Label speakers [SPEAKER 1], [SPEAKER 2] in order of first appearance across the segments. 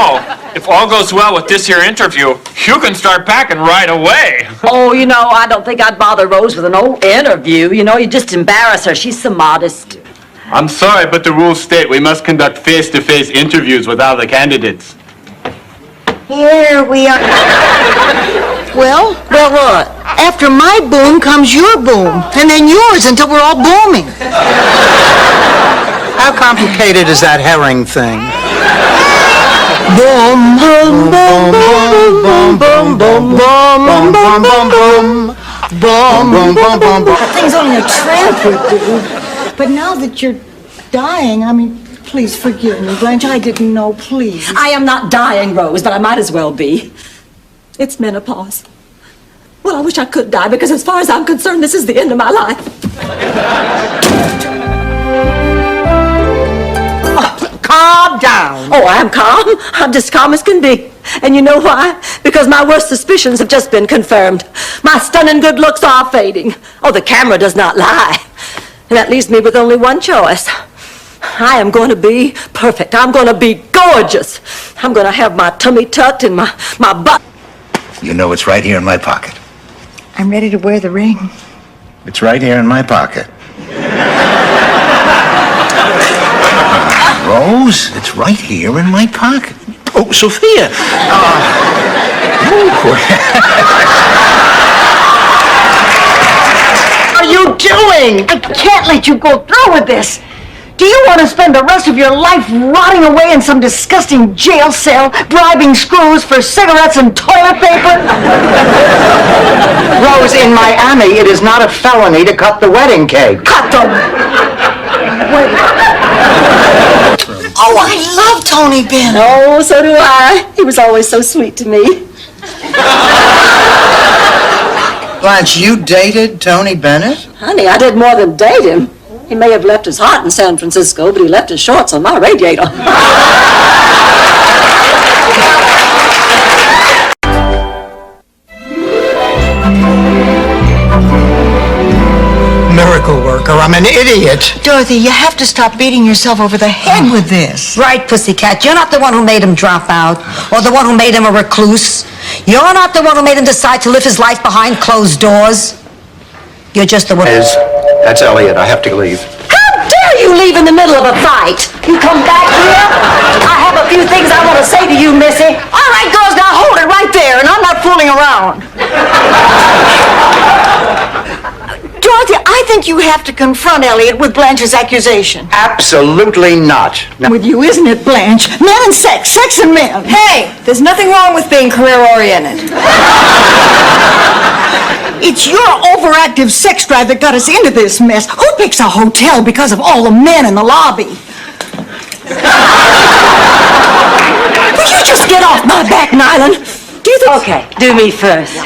[SPEAKER 1] know, if all goes well with this here interview, you can start packing right away.
[SPEAKER 2] Oh, you know, I don't think I'd bother Rose with an old interview. You know, you just embarrass her. She's so modest.
[SPEAKER 3] I'm sorry, but the rules state we must conduct face-to-face interviews with all the candidates.
[SPEAKER 4] Here we are. Well, what? After my boom comes your boom, and then yours until we're all booming.
[SPEAKER 5] How complicated is that herring thing?
[SPEAKER 4] Boom, boom, boom, boom, boom, boom, boom, boom, boom, boom, boom, boom, boom. That thing's only a tramp would do. But now that you're dying, I mean, please forgive me, Blanche. I didn't know, please.
[SPEAKER 2] I am not dying, Rose, but I might as well be. It's menopause. Well, I wish I could die, because as far as I'm concerned, this is the end of my life.
[SPEAKER 4] Calm down.
[SPEAKER 2] Oh, I'm calm. I'm just calm as can be. And you know why? Because my worst suspicions have just been confirmed. My stunning good looks are fading. Oh, the camera does not lie. And that leaves me with only one choice. I am going to be perfect. I'm going to be gorgeous. I'm going to have my tummy tucked and my butt.
[SPEAKER 6] You know it's right here in my pocket.
[SPEAKER 4] I'm ready to wear the ring.
[SPEAKER 6] It's right here in my pocket. Rose, it's right here in my pocket. Oh, Sophia.
[SPEAKER 4] What are you doing? I can't let you go through with this. Do you want to spend the rest of your life rotting away in some disgusting jail cell, bribing screws for cigarettes and toilet paper?
[SPEAKER 5] Rose, in Miami, it is not a felony to cut the wedding cake.
[SPEAKER 4] Cut the... Wait. Oh, I love Tony Bennett.
[SPEAKER 2] Oh, so do I. He was always so sweet to me.
[SPEAKER 5] Blanche, you dated Tony Bennett?
[SPEAKER 2] Honey, I did more than date him. He may have left his heart in San Francisco, but he left his shorts on my radiator.
[SPEAKER 5] Miracle worker, I'm an idiot.
[SPEAKER 4] Dorothy, you have to stop beating yourself over the head with this.
[SPEAKER 7] Right, pussycat. You're not the one who made him drop out, or the one who made him a recluse. You're not the one who made him decide to live his life behind closed doors. You're just the one...
[SPEAKER 5] That's Elliot. I have to leave.
[SPEAKER 2] How dare you leave in the middle of a fight? You come back here? I have a few things I want to say to you, Missy.
[SPEAKER 4] All right, girls, now hold it right there, and I'm not fooling around. Dorothy, I think you have to confront Elliot with Blanche's accusation.
[SPEAKER 5] Absolutely not.
[SPEAKER 4] With you, isn't it, Blanche? Men and sex and men.
[SPEAKER 7] Hey, there's nothing wrong with being career-oriented.
[SPEAKER 4] It's your overactive sex drive that got us into this mess. Who picks a hotel because of all the men in the lobby? Will you just get off my back, Nyland? Do you think...
[SPEAKER 2] Okay, do me first.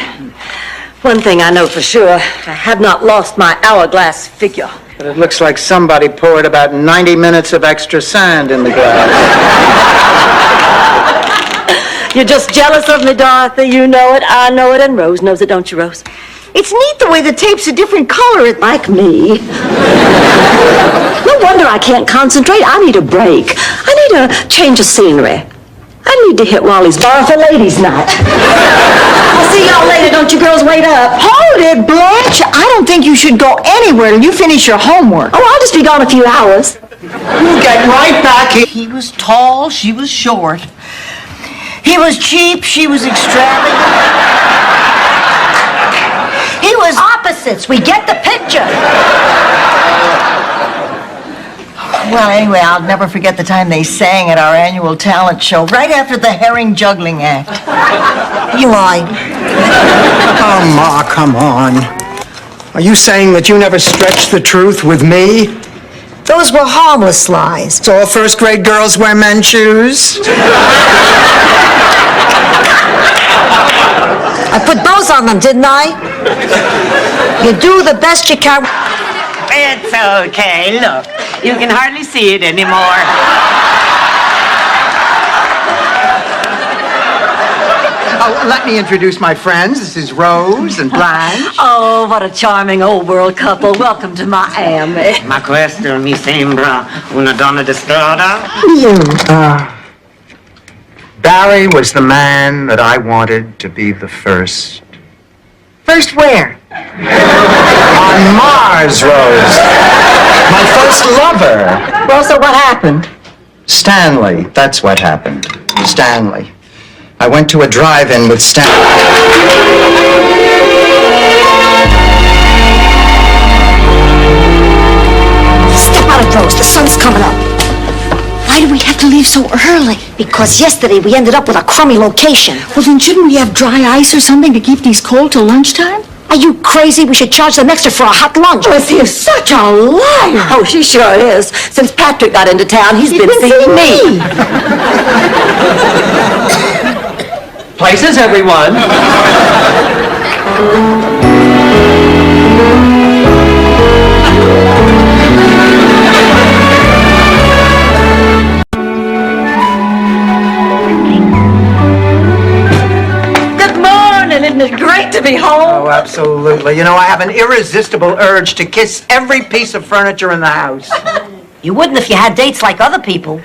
[SPEAKER 2] One thing I know for sure, I have not lost my hourglass figure.
[SPEAKER 5] But it looks like somebody poured about 90 minutes of extra sand in the glass.
[SPEAKER 2] You're just jealous of me, Dorothy. You know it, I know it, and Rose knows it, don't you, Rose?
[SPEAKER 4] It's neat the way the tape's a different color.
[SPEAKER 2] Like me. No wonder I can't concentrate. I need a break. I need a change of scenery. I need to hit Wally's bar for ladies' night. I'll see y'all later. Don't you girls wait up.
[SPEAKER 4] Hold it, Blanche. I don't think you should go anywhere till you finish your homework.
[SPEAKER 2] Oh, I'll just be gone a few hours.
[SPEAKER 5] You get right back here.
[SPEAKER 4] He was tall, she was short. He was cheap, she was extravagant. He was
[SPEAKER 7] Opposites. We get the picture.
[SPEAKER 4] Well, anyway, I'll never forget the time they sang at our annual talent show, right after the herring juggling act.
[SPEAKER 7] You lied.
[SPEAKER 5] Oh, Ma, come on. Are you saying that you never stretched the truth with me?
[SPEAKER 7] Those were harmless lies.
[SPEAKER 5] So all first-grade girls wear men's shoes?
[SPEAKER 7] I put those on them, didn't I? You do the best you can.
[SPEAKER 8] It's okay, look. You can hardly see it anymore.
[SPEAKER 5] Oh, let me introduce my friends. This is Rose and Blanche.
[SPEAKER 2] Oh, what a charming old world couple. Welcome to Miami.
[SPEAKER 8] Ma questo mi sembra una donna di strada.
[SPEAKER 5] Harry was the man that I wanted to be the first.
[SPEAKER 4] First where?
[SPEAKER 5] On Mars, Rose. My first lover.
[SPEAKER 2] Well, so what happened?
[SPEAKER 5] Stanley. That's what happened. Stanley. I went to a drive-in with Stanley.
[SPEAKER 7] Step out of those. The sun's coming up.
[SPEAKER 4] Why do we have to leave so early?
[SPEAKER 7] Because yesterday we ended up with a crummy location.
[SPEAKER 4] Well, then shouldn't we have dry ice or something to keep these cold till lunchtime?
[SPEAKER 7] Are you crazy? We should charge them extra for a hot lunch.
[SPEAKER 2] Oh, is he such a liar? Oh, she sure is. Since Patrick got into town, he's been seeing me.
[SPEAKER 9] Places, everyone.
[SPEAKER 2] Good morning. Isn't it great to be home?
[SPEAKER 5] Oh, absolutely. You know, I have an irresistible urge to kiss every piece of furniture in the house.
[SPEAKER 7] You wouldn't if you had dates like other people.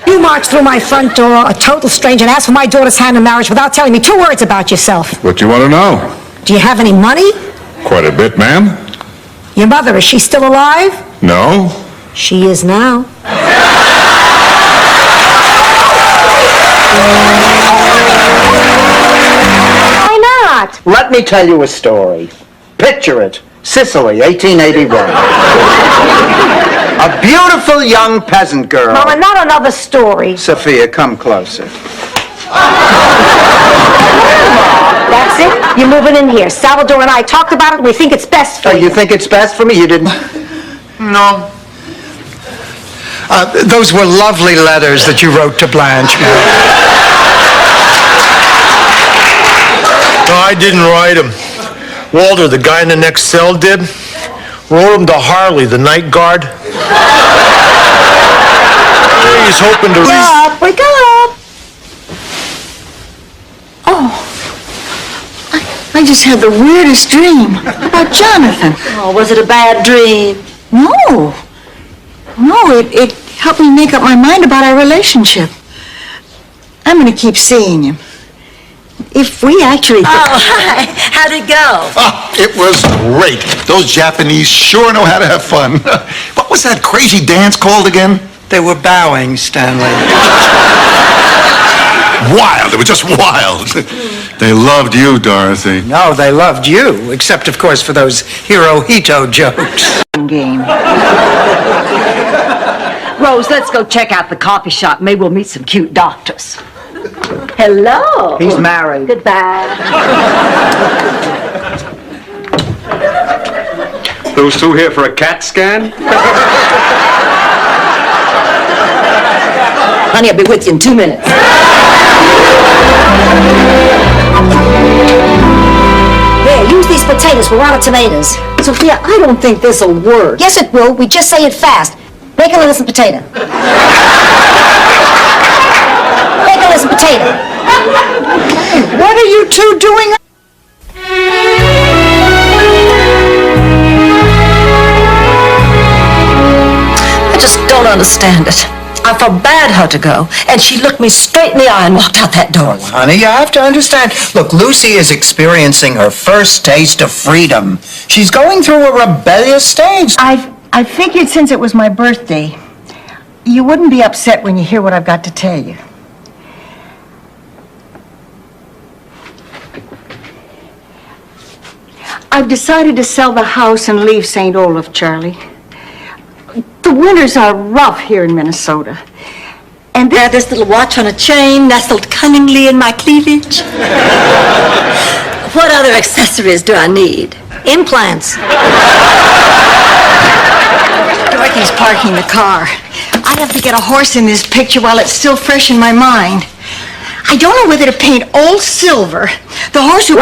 [SPEAKER 7] You marched through my front door, a total stranger, and asked for my daughter's hand in marriage without telling me 2 words about yourself.
[SPEAKER 10] What you want to know?
[SPEAKER 7] Do you have any money?
[SPEAKER 10] Quite a bit, ma'am.
[SPEAKER 7] Your mother, is she still alive?
[SPEAKER 10] No?
[SPEAKER 7] She is now. Why not?
[SPEAKER 5] Let me tell you a story. Picture it. Sicily, 1881. A beautiful young peasant girl.
[SPEAKER 7] Mama, not another story.
[SPEAKER 5] Sophia, come closer.
[SPEAKER 7] That's it. You're moving in here. Salvador and I talked about it, and we think it's best for
[SPEAKER 5] Oh,
[SPEAKER 7] you.
[SPEAKER 5] you think it's best for me? You didn't...
[SPEAKER 6] No.
[SPEAKER 5] Those were lovely letters that you wrote to Blanche.
[SPEAKER 11] No, I didn't write them. Walter, the guy in the next cell, did. Wrote them to Harley, the night guard. He's hoping to...
[SPEAKER 2] Wake up.
[SPEAKER 4] I just had the weirdest dream about Jonathan.
[SPEAKER 2] Oh, was it a bad dream?
[SPEAKER 4] No. No, it helped me make up my mind about our relationship. I'm going to keep seeing him. If we actually...
[SPEAKER 2] Oh, hi. How'd it go?
[SPEAKER 6] Oh, it was great. Those Japanese sure know how to have fun. What was that crazy dance called again?
[SPEAKER 5] They were bowing, Stanley.
[SPEAKER 6] Wild. It was just wild. They loved you, Dorothy.
[SPEAKER 5] No, they loved you, except, of course, for those Hirohito jokes.
[SPEAKER 4] game.
[SPEAKER 2] Rose, let's go check out the coffee shop. Maybe we'll meet some cute doctors. Hello.
[SPEAKER 5] He's married.
[SPEAKER 2] Goodbye.
[SPEAKER 3] Those two here for a CAT scan?
[SPEAKER 2] Honey, I'll be with you in 2 minutes.
[SPEAKER 7] Here, use these potatoes. We're out of tomatoes.
[SPEAKER 2] Sophia, I don't think this'll work.
[SPEAKER 7] Yes, it will. We just say it fast. Make a little potato. Make a little potato.
[SPEAKER 4] What are you two doing?
[SPEAKER 2] I just don't understand it. I forbade her to go, and she looked me straight in the eye and walked out that door.
[SPEAKER 5] Honey, you have to understand. Look, Lucy is experiencing her first taste of freedom. She's going through a rebellious stage.
[SPEAKER 4] I figured since it was my birthday, you wouldn't be upset when you hear what I've got to tell you. I've decided to sell the house and leave St. Olaf, Charlie. The winters are rough here in Minnesota. And
[SPEAKER 2] There, this little watch on a chain nestled cunningly in my cleavage. What other accessories do I need?
[SPEAKER 7] Implants.
[SPEAKER 4] Dorothy's parking the car. I have to get a horse in this picture while it's still fresh in my mind. I don't know whether to paint old Silver, the horse who...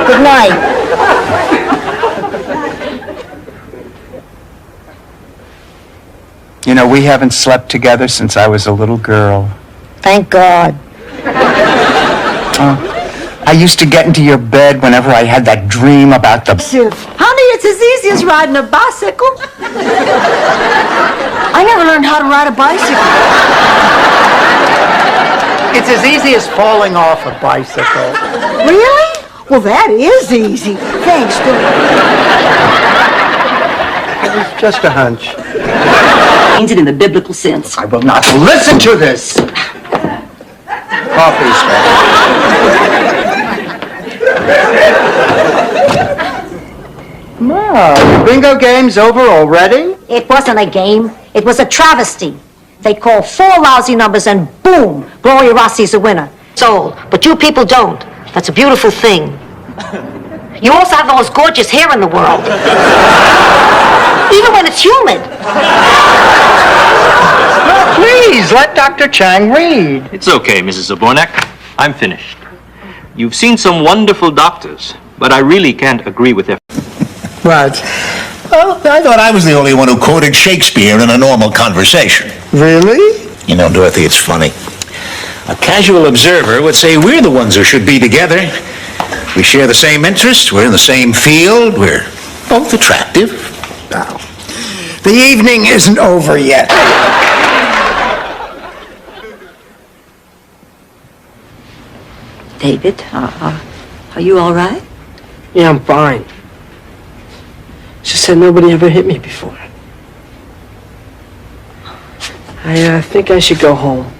[SPEAKER 7] Good night.
[SPEAKER 5] You know, we haven't slept together since I was a little girl.
[SPEAKER 7] Thank God.
[SPEAKER 5] I used to get into your bed whenever I had that dream about the...
[SPEAKER 4] Honey,
[SPEAKER 2] It's as easy as riding a bicycle.
[SPEAKER 4] I never learned how to ride a bicycle.
[SPEAKER 5] It's as easy as falling off a bicycle.
[SPEAKER 4] Really? Well, that is easy. Thanks, Bill.
[SPEAKER 5] It's just a hunch.
[SPEAKER 2] Means it in the biblical sense.
[SPEAKER 5] I will not listen to this. Coffee, sir. No, the bingo game's over already?
[SPEAKER 7] It wasn't a game. It was a travesty. They call 4 lousy numbers and boom, Gloria Rossi's a winner. Sold. But you people don't. That's a beautiful thing. You also have the most gorgeous hair in the world. Even when it's humid.
[SPEAKER 5] Please, let Dr. Chang read.
[SPEAKER 9] It's okay, Mrs. Zabornak. I'm finished. You've seen some wonderful doctors, but I really can't agree with their...
[SPEAKER 5] What?
[SPEAKER 6] Well, I thought I was the only one who quoted Shakespeare in a normal conversation.
[SPEAKER 5] Really?
[SPEAKER 6] You know, Dorothy, it's funny. A casual observer would say we're the ones who should be together. We share the same interests, we're in the same field, we're both attractive.
[SPEAKER 5] Now, the evening isn't over yet.
[SPEAKER 2] David, are you all right?
[SPEAKER 12] Yeah, I'm fine. She said nobody ever hit me before. I think I should go home.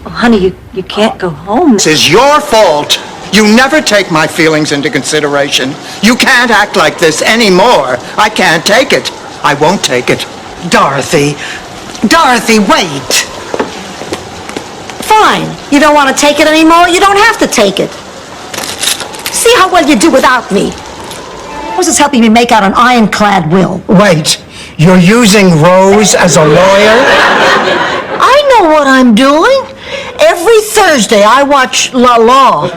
[SPEAKER 2] Oh, honey, you can't go home.
[SPEAKER 5] This is your fault. You never take my feelings into consideration. You can't act like this anymore. I can't take it. I won't take it.
[SPEAKER 4] Dorothy, wait.
[SPEAKER 7] Fine. You don't want to take it anymore? You don't have to take it. See how well you do without me. This is helping me make out an ironclad will.
[SPEAKER 5] Wait, you're using Rose as a lawyer?
[SPEAKER 4] I know what I'm doing. Every Thursday I watch La La.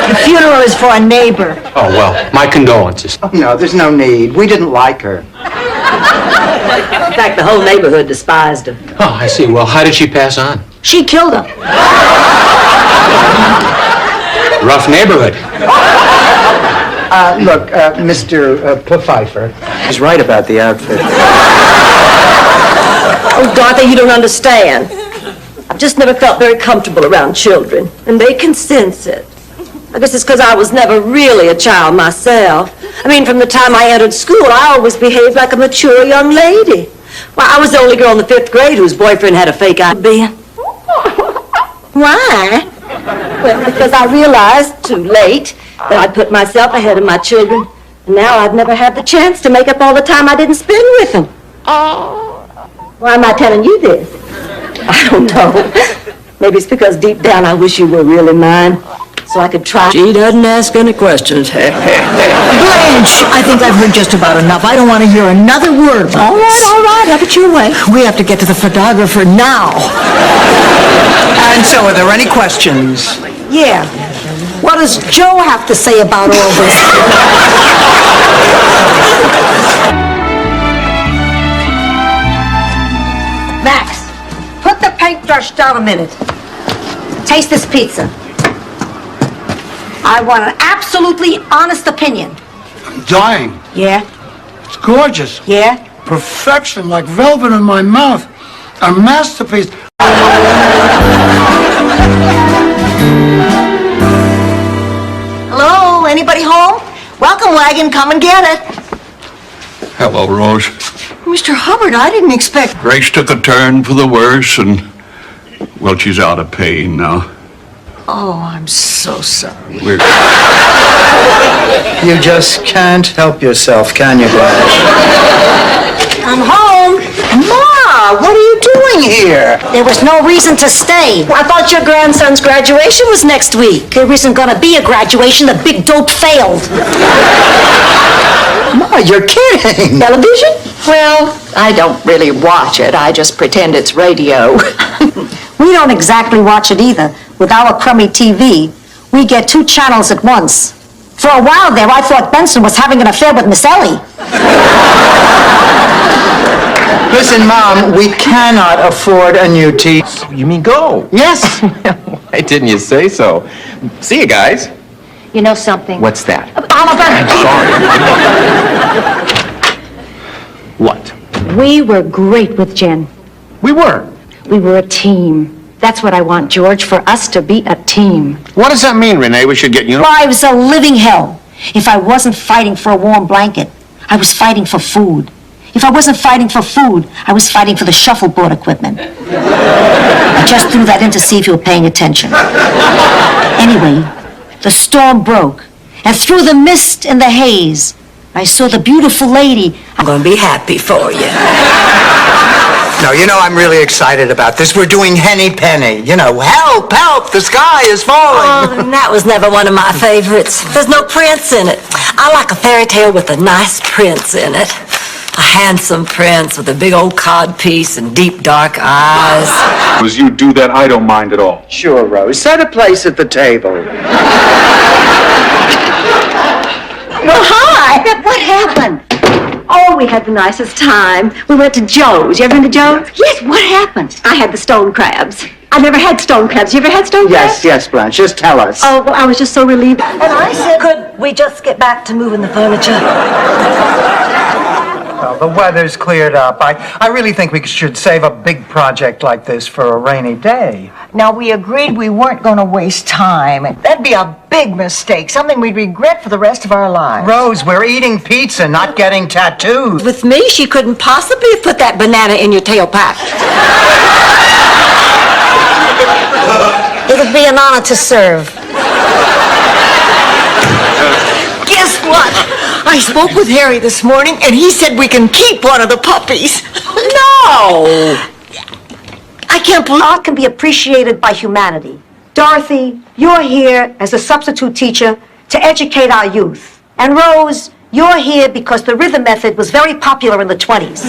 [SPEAKER 7] The funeral is for a neighbor.
[SPEAKER 9] Oh, well, my condolences.
[SPEAKER 5] Oh, no, there's no need. We didn't like her.
[SPEAKER 2] In fact, the whole neighborhood despised him.
[SPEAKER 9] Oh, I see. Well, how did she pass on?
[SPEAKER 7] She killed him.
[SPEAKER 9] Rough neighborhood.
[SPEAKER 5] Look, Mr. Pfeiffer is right about the outfit.
[SPEAKER 2] Oh, Dorothy, you don't understand. I've just never felt very comfortable around children, and they can sense it. I guess it's because I was never really a child myself. I mean, from the time I entered school, I always behaved like a mature young lady. Why, I was the only girl in the 5th grade whose boyfriend had a fake ID. Why? Well, because I realized too late that I'd put myself ahead of my children, and now I've never had the chance to make up all the time I didn't spend with them. Why am I telling you this? I don't know. Maybe it's because deep down I wish you were really mine, so I could try.
[SPEAKER 12] She doesn't ask any questions.
[SPEAKER 4] Blanche, I think I've heard just about enough. I don't want to hear another word about this.
[SPEAKER 2] All right, have it your way.
[SPEAKER 4] We have to get to the photographer now.
[SPEAKER 5] And so, are there any questions?
[SPEAKER 7] Yeah. What does Joe have to say about all this? Max, put the paintbrush down a minute. Taste this pizza. I want an absolutely honest opinion.
[SPEAKER 13] I'm dying.
[SPEAKER 7] Yeah?
[SPEAKER 13] It's gorgeous.
[SPEAKER 7] Yeah?
[SPEAKER 13] Perfection, like velvet in my mouth. A masterpiece.
[SPEAKER 4] Hello, anybody home? Welcome wagon, come and get it.
[SPEAKER 10] Hello, Rose.
[SPEAKER 4] Mr. Hubbard, I didn't expect...
[SPEAKER 10] Grace took a turn for the worse, and, well, she's out of pain now.
[SPEAKER 4] Oh, I'm so sorry.
[SPEAKER 5] You just can't help yourself, can you, Blanche?
[SPEAKER 7] I'm home.
[SPEAKER 5] Ma, what are you doing here?
[SPEAKER 7] There was no reason to stay.
[SPEAKER 2] I thought your grandson's graduation was next week.
[SPEAKER 7] There isn't gonna be a graduation. The big dope failed.
[SPEAKER 5] Ma, you're kidding.
[SPEAKER 2] Television?
[SPEAKER 14] Well, I don't really watch it. I just pretend it's radio.
[SPEAKER 7] We don't exactly watch it either. With our crummy TV, we get 2 channels at once. For a while there, I thought Benson was having an affair with Miss Ellie.
[SPEAKER 5] Listen, Mom, we cannot afford a new TV.
[SPEAKER 15] You mean go?
[SPEAKER 5] Yes.
[SPEAKER 15] Why didn't you say so? See you guys.
[SPEAKER 7] You know something?
[SPEAKER 15] What's that?
[SPEAKER 7] Oliver!
[SPEAKER 15] Sorry. What?
[SPEAKER 7] We were great with Jen.
[SPEAKER 15] We were.
[SPEAKER 7] We were a team. That's what I want, George, for us to be a team.
[SPEAKER 15] What does that mean, Renee? We should get
[SPEAKER 7] Lives a living hell. If I wasn't fighting for a warm blanket, I was fighting for food. If I wasn't fighting for food, I was fighting for the shuffleboard equipment. I just threw that in to see if you were paying attention. Anyway, the storm broke, and through the mist and the haze, I saw the beautiful lady.
[SPEAKER 2] I'm going to be happy for you.
[SPEAKER 5] No, you know, I'm really excited about this. We're doing Henny Penny. You know, help, help, the sky is falling.
[SPEAKER 2] Oh, that was never one of my favorites. There's no prince in it. I like a fairy tale with a nice prince in it. A handsome prince with a big old codpiece and deep dark eyes.
[SPEAKER 10] As you do that, I don't mind at all.
[SPEAKER 5] Sure, Rose. Set a place at the table.
[SPEAKER 2] Well, hi. What happened? Oh, we had the nicest time. We went to Joe's. You ever been to Joe's? Yes, what happened? I had the stone crabs. I never had stone crabs. You ever had stone crabs?
[SPEAKER 5] Yes, Blanche, just tell us.
[SPEAKER 2] Oh, well, I was just so relieved. And I said, could we just get back to moving the furniture?
[SPEAKER 5] Well, the weather's cleared up. I really think we should save a big project like this for a rainy day.
[SPEAKER 4] Now, we agreed we weren't going to waste time. That'd be a big mistake, something we'd regret for the rest of our lives.
[SPEAKER 5] Rose, we're eating pizza, not getting tattoos.
[SPEAKER 2] With me, she couldn't possibly have put that banana in your tailpipe.
[SPEAKER 7] It would be an honor to serve.
[SPEAKER 4] Guess what? I spoke with Harry this morning, and he said we can keep one of the puppies.
[SPEAKER 2] No!
[SPEAKER 7] I can't believe art can be appreciated by humanity. Dorothy, you're here as a substitute teacher to educate our youth. And Rose, you're here because the rhythm method was very popular in the 20s.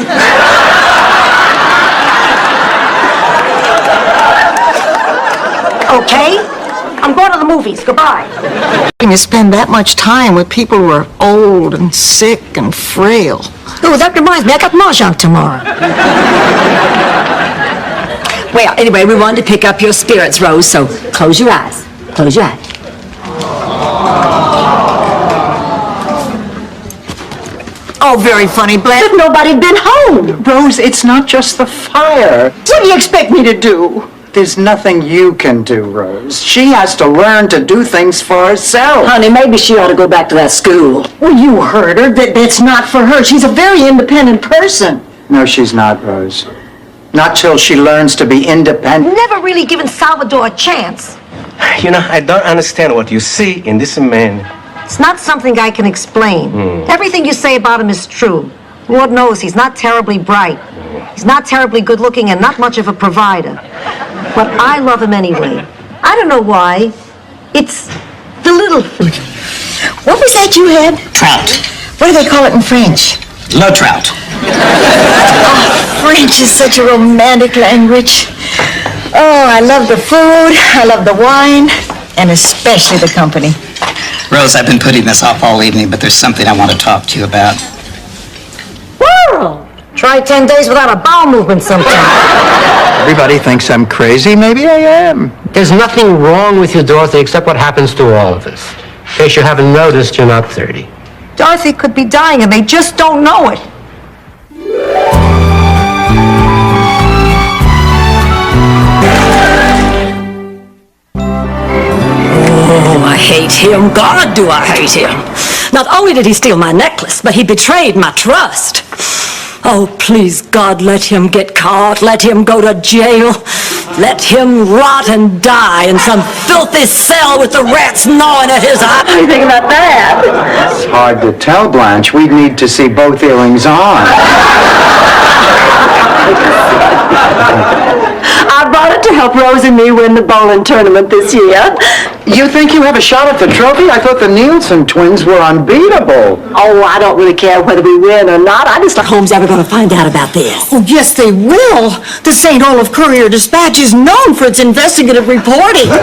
[SPEAKER 7] Okay? I'm going to the movies. Goodbye.
[SPEAKER 4] When you spend that much time with people who are old and sick and frail.
[SPEAKER 7] Oh, that reminds me, I got mahjong tomorrow.
[SPEAKER 2] Well, anyway, we wanted to pick up your spirits, Rose, so close your eyes. Close your eyes.
[SPEAKER 4] Oh, very funny, Blanche.
[SPEAKER 2] But nobody'd been home.
[SPEAKER 5] Rose, it's not just the fire.
[SPEAKER 4] What do you expect me to do?
[SPEAKER 5] There's nothing you can do, Rose. She has to learn to do things for herself.
[SPEAKER 2] Honey, maybe she ought to go back to that school.
[SPEAKER 4] Well, you heard her. That's not for her. She's a very independent person.
[SPEAKER 5] No, she's not, Rose. Not till she learns to be independent.
[SPEAKER 7] Never really given Salvador a chance.
[SPEAKER 15] You know, I don't understand what you see in this man.
[SPEAKER 7] It's not something I can explain. Everything you say about him is true. Lord knows he's not terribly bright. He's not terribly good looking and not much of a provider. But I love him anyway. I don't know why. It's the little thing.
[SPEAKER 4] What was that you had?
[SPEAKER 6] Trout.
[SPEAKER 4] What do they call it in French?
[SPEAKER 6] Le trout.
[SPEAKER 4] French is such a romantic language. Oh, I love the food, I love the wine, and especially the company.
[SPEAKER 16] Rose, I've been putting this off all evening, but there's something I want to talk to you about.
[SPEAKER 7] Well, try 10 days without a bowel movement sometime.
[SPEAKER 5] Everybody thinks I'm crazy. Maybe I am.
[SPEAKER 12] There's nothing wrong with you, Dorothy, except what happens to all of us. In case you haven't noticed, you're not 30.
[SPEAKER 7] Dorothy could be dying and they just don't know it.
[SPEAKER 2] Oh, I hate him. God, do I hate him. Not only did he steal my necklace, but he betrayed my trust. Oh, please, God, let him get caught. Let him go to jail. Let him rot and die in some filthy cell with the rats gnawing at his eye. What do you think about that?
[SPEAKER 5] It's hard to tell, Blanche. We'd need to see both earrings on.
[SPEAKER 2] I brought it to help Rose and me win the bowling tournament this year.
[SPEAKER 5] You think you have a shot at the trophy? I thought the Nielsen twins were unbeatable.
[SPEAKER 2] Oh, I don't really care whether we win or not. I just thought Holmes ever going to find out about this.
[SPEAKER 4] Oh, yes, they will. The St. Olaf Courier-Dispatch is known for its investigative reporting.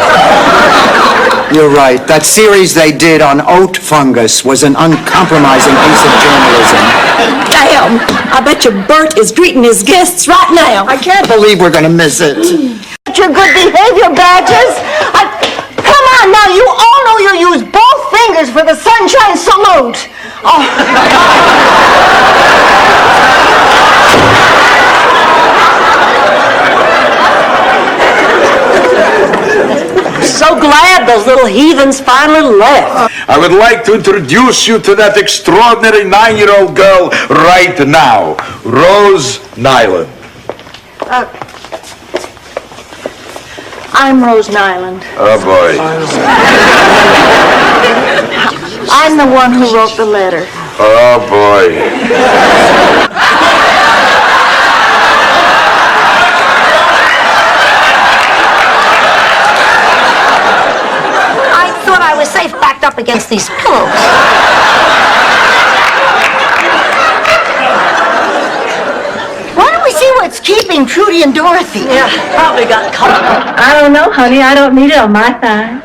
[SPEAKER 5] You're right. That series they did on oat fungus was an uncompromising piece of journalism.
[SPEAKER 2] Damn! I bet you Bert is greeting his guests right now.
[SPEAKER 5] I can't believe we're gonna miss it.
[SPEAKER 7] Your good behavior badges. Come on now, you all know you use both fingers for the sunshine salute. Oh.
[SPEAKER 2] So glad those little heathens finally left.
[SPEAKER 17] I would like to introduce you to that extraordinary 9-year-old girl right now, Rose Nyland.
[SPEAKER 4] I'm Rose Nyland.
[SPEAKER 17] Oh, boy.
[SPEAKER 4] I'm the one who wrote the letter.
[SPEAKER 17] Oh, boy.
[SPEAKER 7] I was safe backed up against these pillows. Why don't we see what's keeping Trudy and Dorothy?
[SPEAKER 2] Yeah, probably got caught. I don't know, honey. I don't need it on my thigh.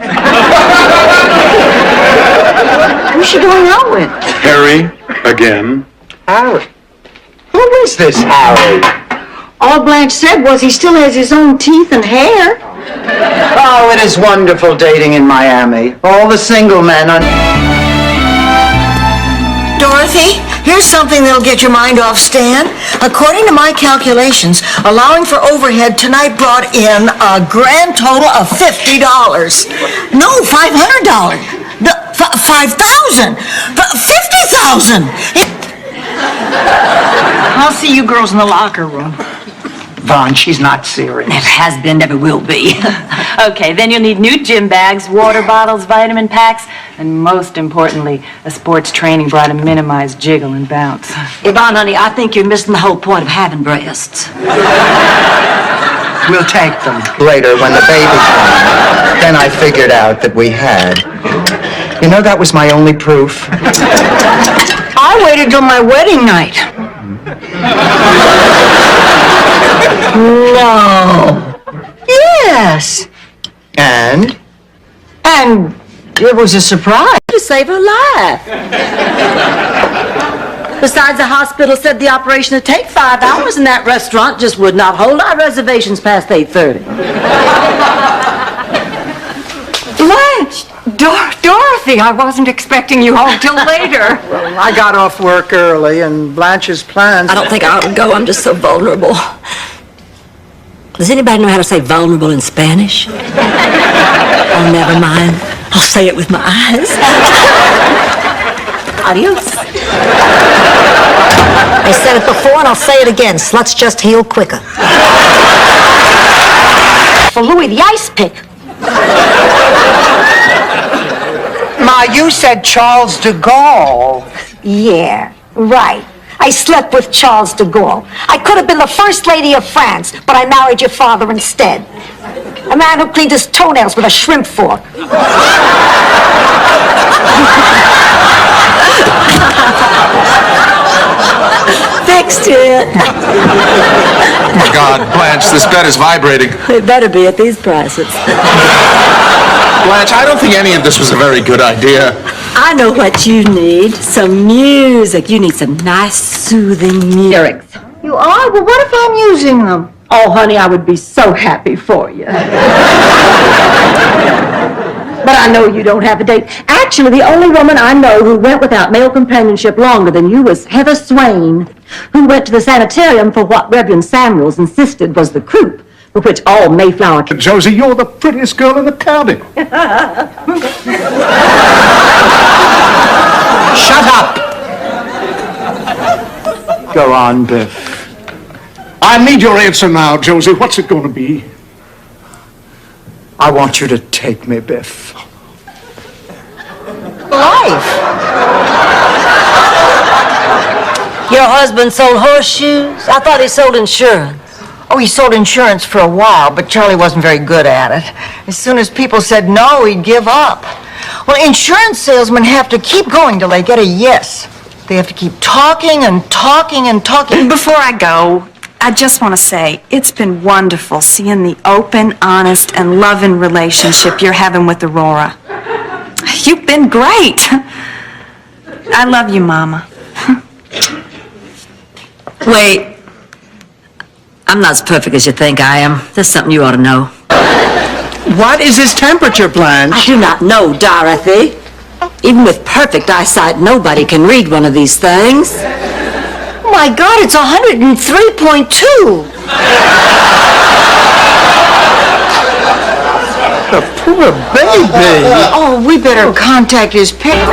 [SPEAKER 5] Who's she going out with?
[SPEAKER 10] Harry, again.
[SPEAKER 5] Harry. Who is this Harry?
[SPEAKER 4] All Blanche said was he still has his own teeth and hair.
[SPEAKER 5] Oh, it is wonderful dating in Miami. All the single men on...
[SPEAKER 4] Dorothy, here's something that'll get your mind off Stan. According to my calculations, allowing for overhead tonight brought in a grand total of $50. No, $500. No, 5,000. 50,000. I'll see you girls in the locker room.
[SPEAKER 5] Vaughn, she's not serious.
[SPEAKER 2] Never has been, never will be.
[SPEAKER 18] Okay, then you'll need new gym bags, water bottles, vitamin packs, and most importantly, a sports training bra to minimize jiggle and bounce.
[SPEAKER 2] Yvonne, honey, I think you're missing the whole point of having breasts.
[SPEAKER 5] We'll take them later when the baby comes. Then I figured out that we had. You know, that was my only proof.
[SPEAKER 4] I waited till my wedding night. No. Yes.
[SPEAKER 5] And?
[SPEAKER 4] And it was a surprise.
[SPEAKER 2] To save her life. Besides, the hospital said the operation would take 5 hours, and that restaurant just would not hold our reservations past 8:30.
[SPEAKER 18] Blanche! Dorothy, I wasn't expecting you home till later.
[SPEAKER 5] Well, I got off work early, and Blanche's plans...
[SPEAKER 2] I don't think I ought to go. I'm just so vulnerable. Does anybody know how to say vulnerable in Spanish? Oh, never mind. I'll say it with my eyes. Adios.
[SPEAKER 7] I said it before and I'll say it again. Sluts just heal quicker. For Louis the Ice Pick.
[SPEAKER 5] Ma, you said Charles de Gaulle.
[SPEAKER 7] Yeah, right. I slept with Charles de Gaulle. I could have been the first lady of France, but I married your father instead. A man who cleaned his toenails with a shrimp fork.
[SPEAKER 2] Fixed it.
[SPEAKER 17] Oh, my God, Blanche, this bed is vibrating.
[SPEAKER 2] It better be at these prices.
[SPEAKER 17] Blanche, I don't think any of this was a very good idea.
[SPEAKER 2] I know what you need. Some music. You need some nice, soothing music.
[SPEAKER 4] You are? Well, what if I'm using them?
[SPEAKER 2] Oh, honey, I would be so happy for you. But I know you don't have a date. Actually, the only woman I know who went without male companionship longer than you was Heather Swain, who went to the sanitarium for what Reverend Samuels insisted was the croup, for which all Mayflower...
[SPEAKER 10] Josie, you're the prettiest girl in the county.
[SPEAKER 5] Shut up! Go on, Biff.
[SPEAKER 10] I need your answer now, Josie. What's it going to be?
[SPEAKER 5] I want you to take me, Biff.
[SPEAKER 4] Life.
[SPEAKER 2] Your husband sold horseshoes? I thought he sold insurance.
[SPEAKER 4] Oh, he sold insurance for a while, but Charlie wasn't very good at it. As soon as people said no, he'd give up. Well, insurance salesmen have to keep going till they get a yes. They have to keep talking and talking and talking.
[SPEAKER 18] Before I go, I just want to say it's been wonderful seeing the open, honest, and loving relationship you're having with Aurora. You've been great. I love you, Mama.
[SPEAKER 2] Wait. I'm not as perfect as you think I am. There's something you ought to know.
[SPEAKER 5] What is his temperature, Blanche?
[SPEAKER 2] I do not know, Dorothy. Even with perfect eyesight, nobody can read one of these things.
[SPEAKER 4] Oh my God, it's 103.2.
[SPEAKER 5] The poor baby.
[SPEAKER 4] Oh, we better contact his parents.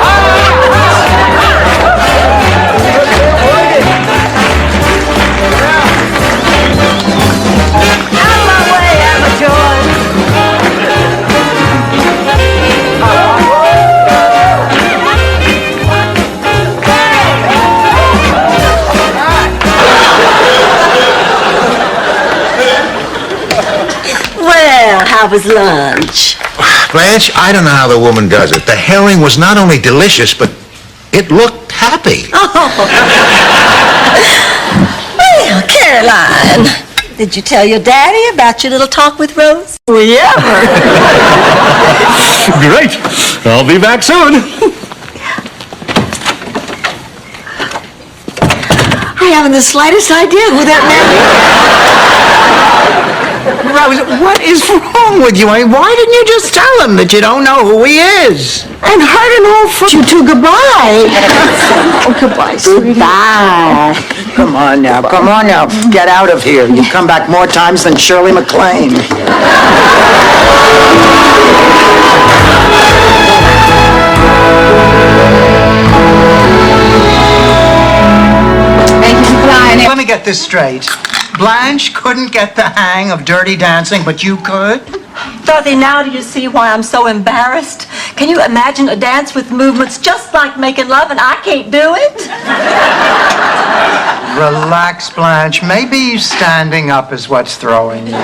[SPEAKER 2] Well, how was lunch?
[SPEAKER 6] Blanche, I don't know how the woman does it. The herring was not only delicious, but it looked happy.
[SPEAKER 2] Well, Caroline, did you tell your daddy about your little talk with Rose?
[SPEAKER 4] Yeah.
[SPEAKER 11] Great. I'll be back soon.
[SPEAKER 4] I haven't the slightest idea who that man
[SPEAKER 5] Rose, what is wrong with you? I mean, why didn't you just tell him that you don't know who he is?
[SPEAKER 4] And heard an old friend. You two, goodbye. Oh, goodbye, sweetie.
[SPEAKER 5] Goodbye. Come on now, get out of here. You've come back more times than Shirley MacLaine. Let me get this straight. Blanche couldn't get the hang of Dirty Dancing, but you could?
[SPEAKER 2] Dorothy, now do you see why I'm so embarrassed? Can you imagine a dance with movements just like making love and I can't do it?
[SPEAKER 5] Relax, Blanche. Maybe standing up is what's throwing you.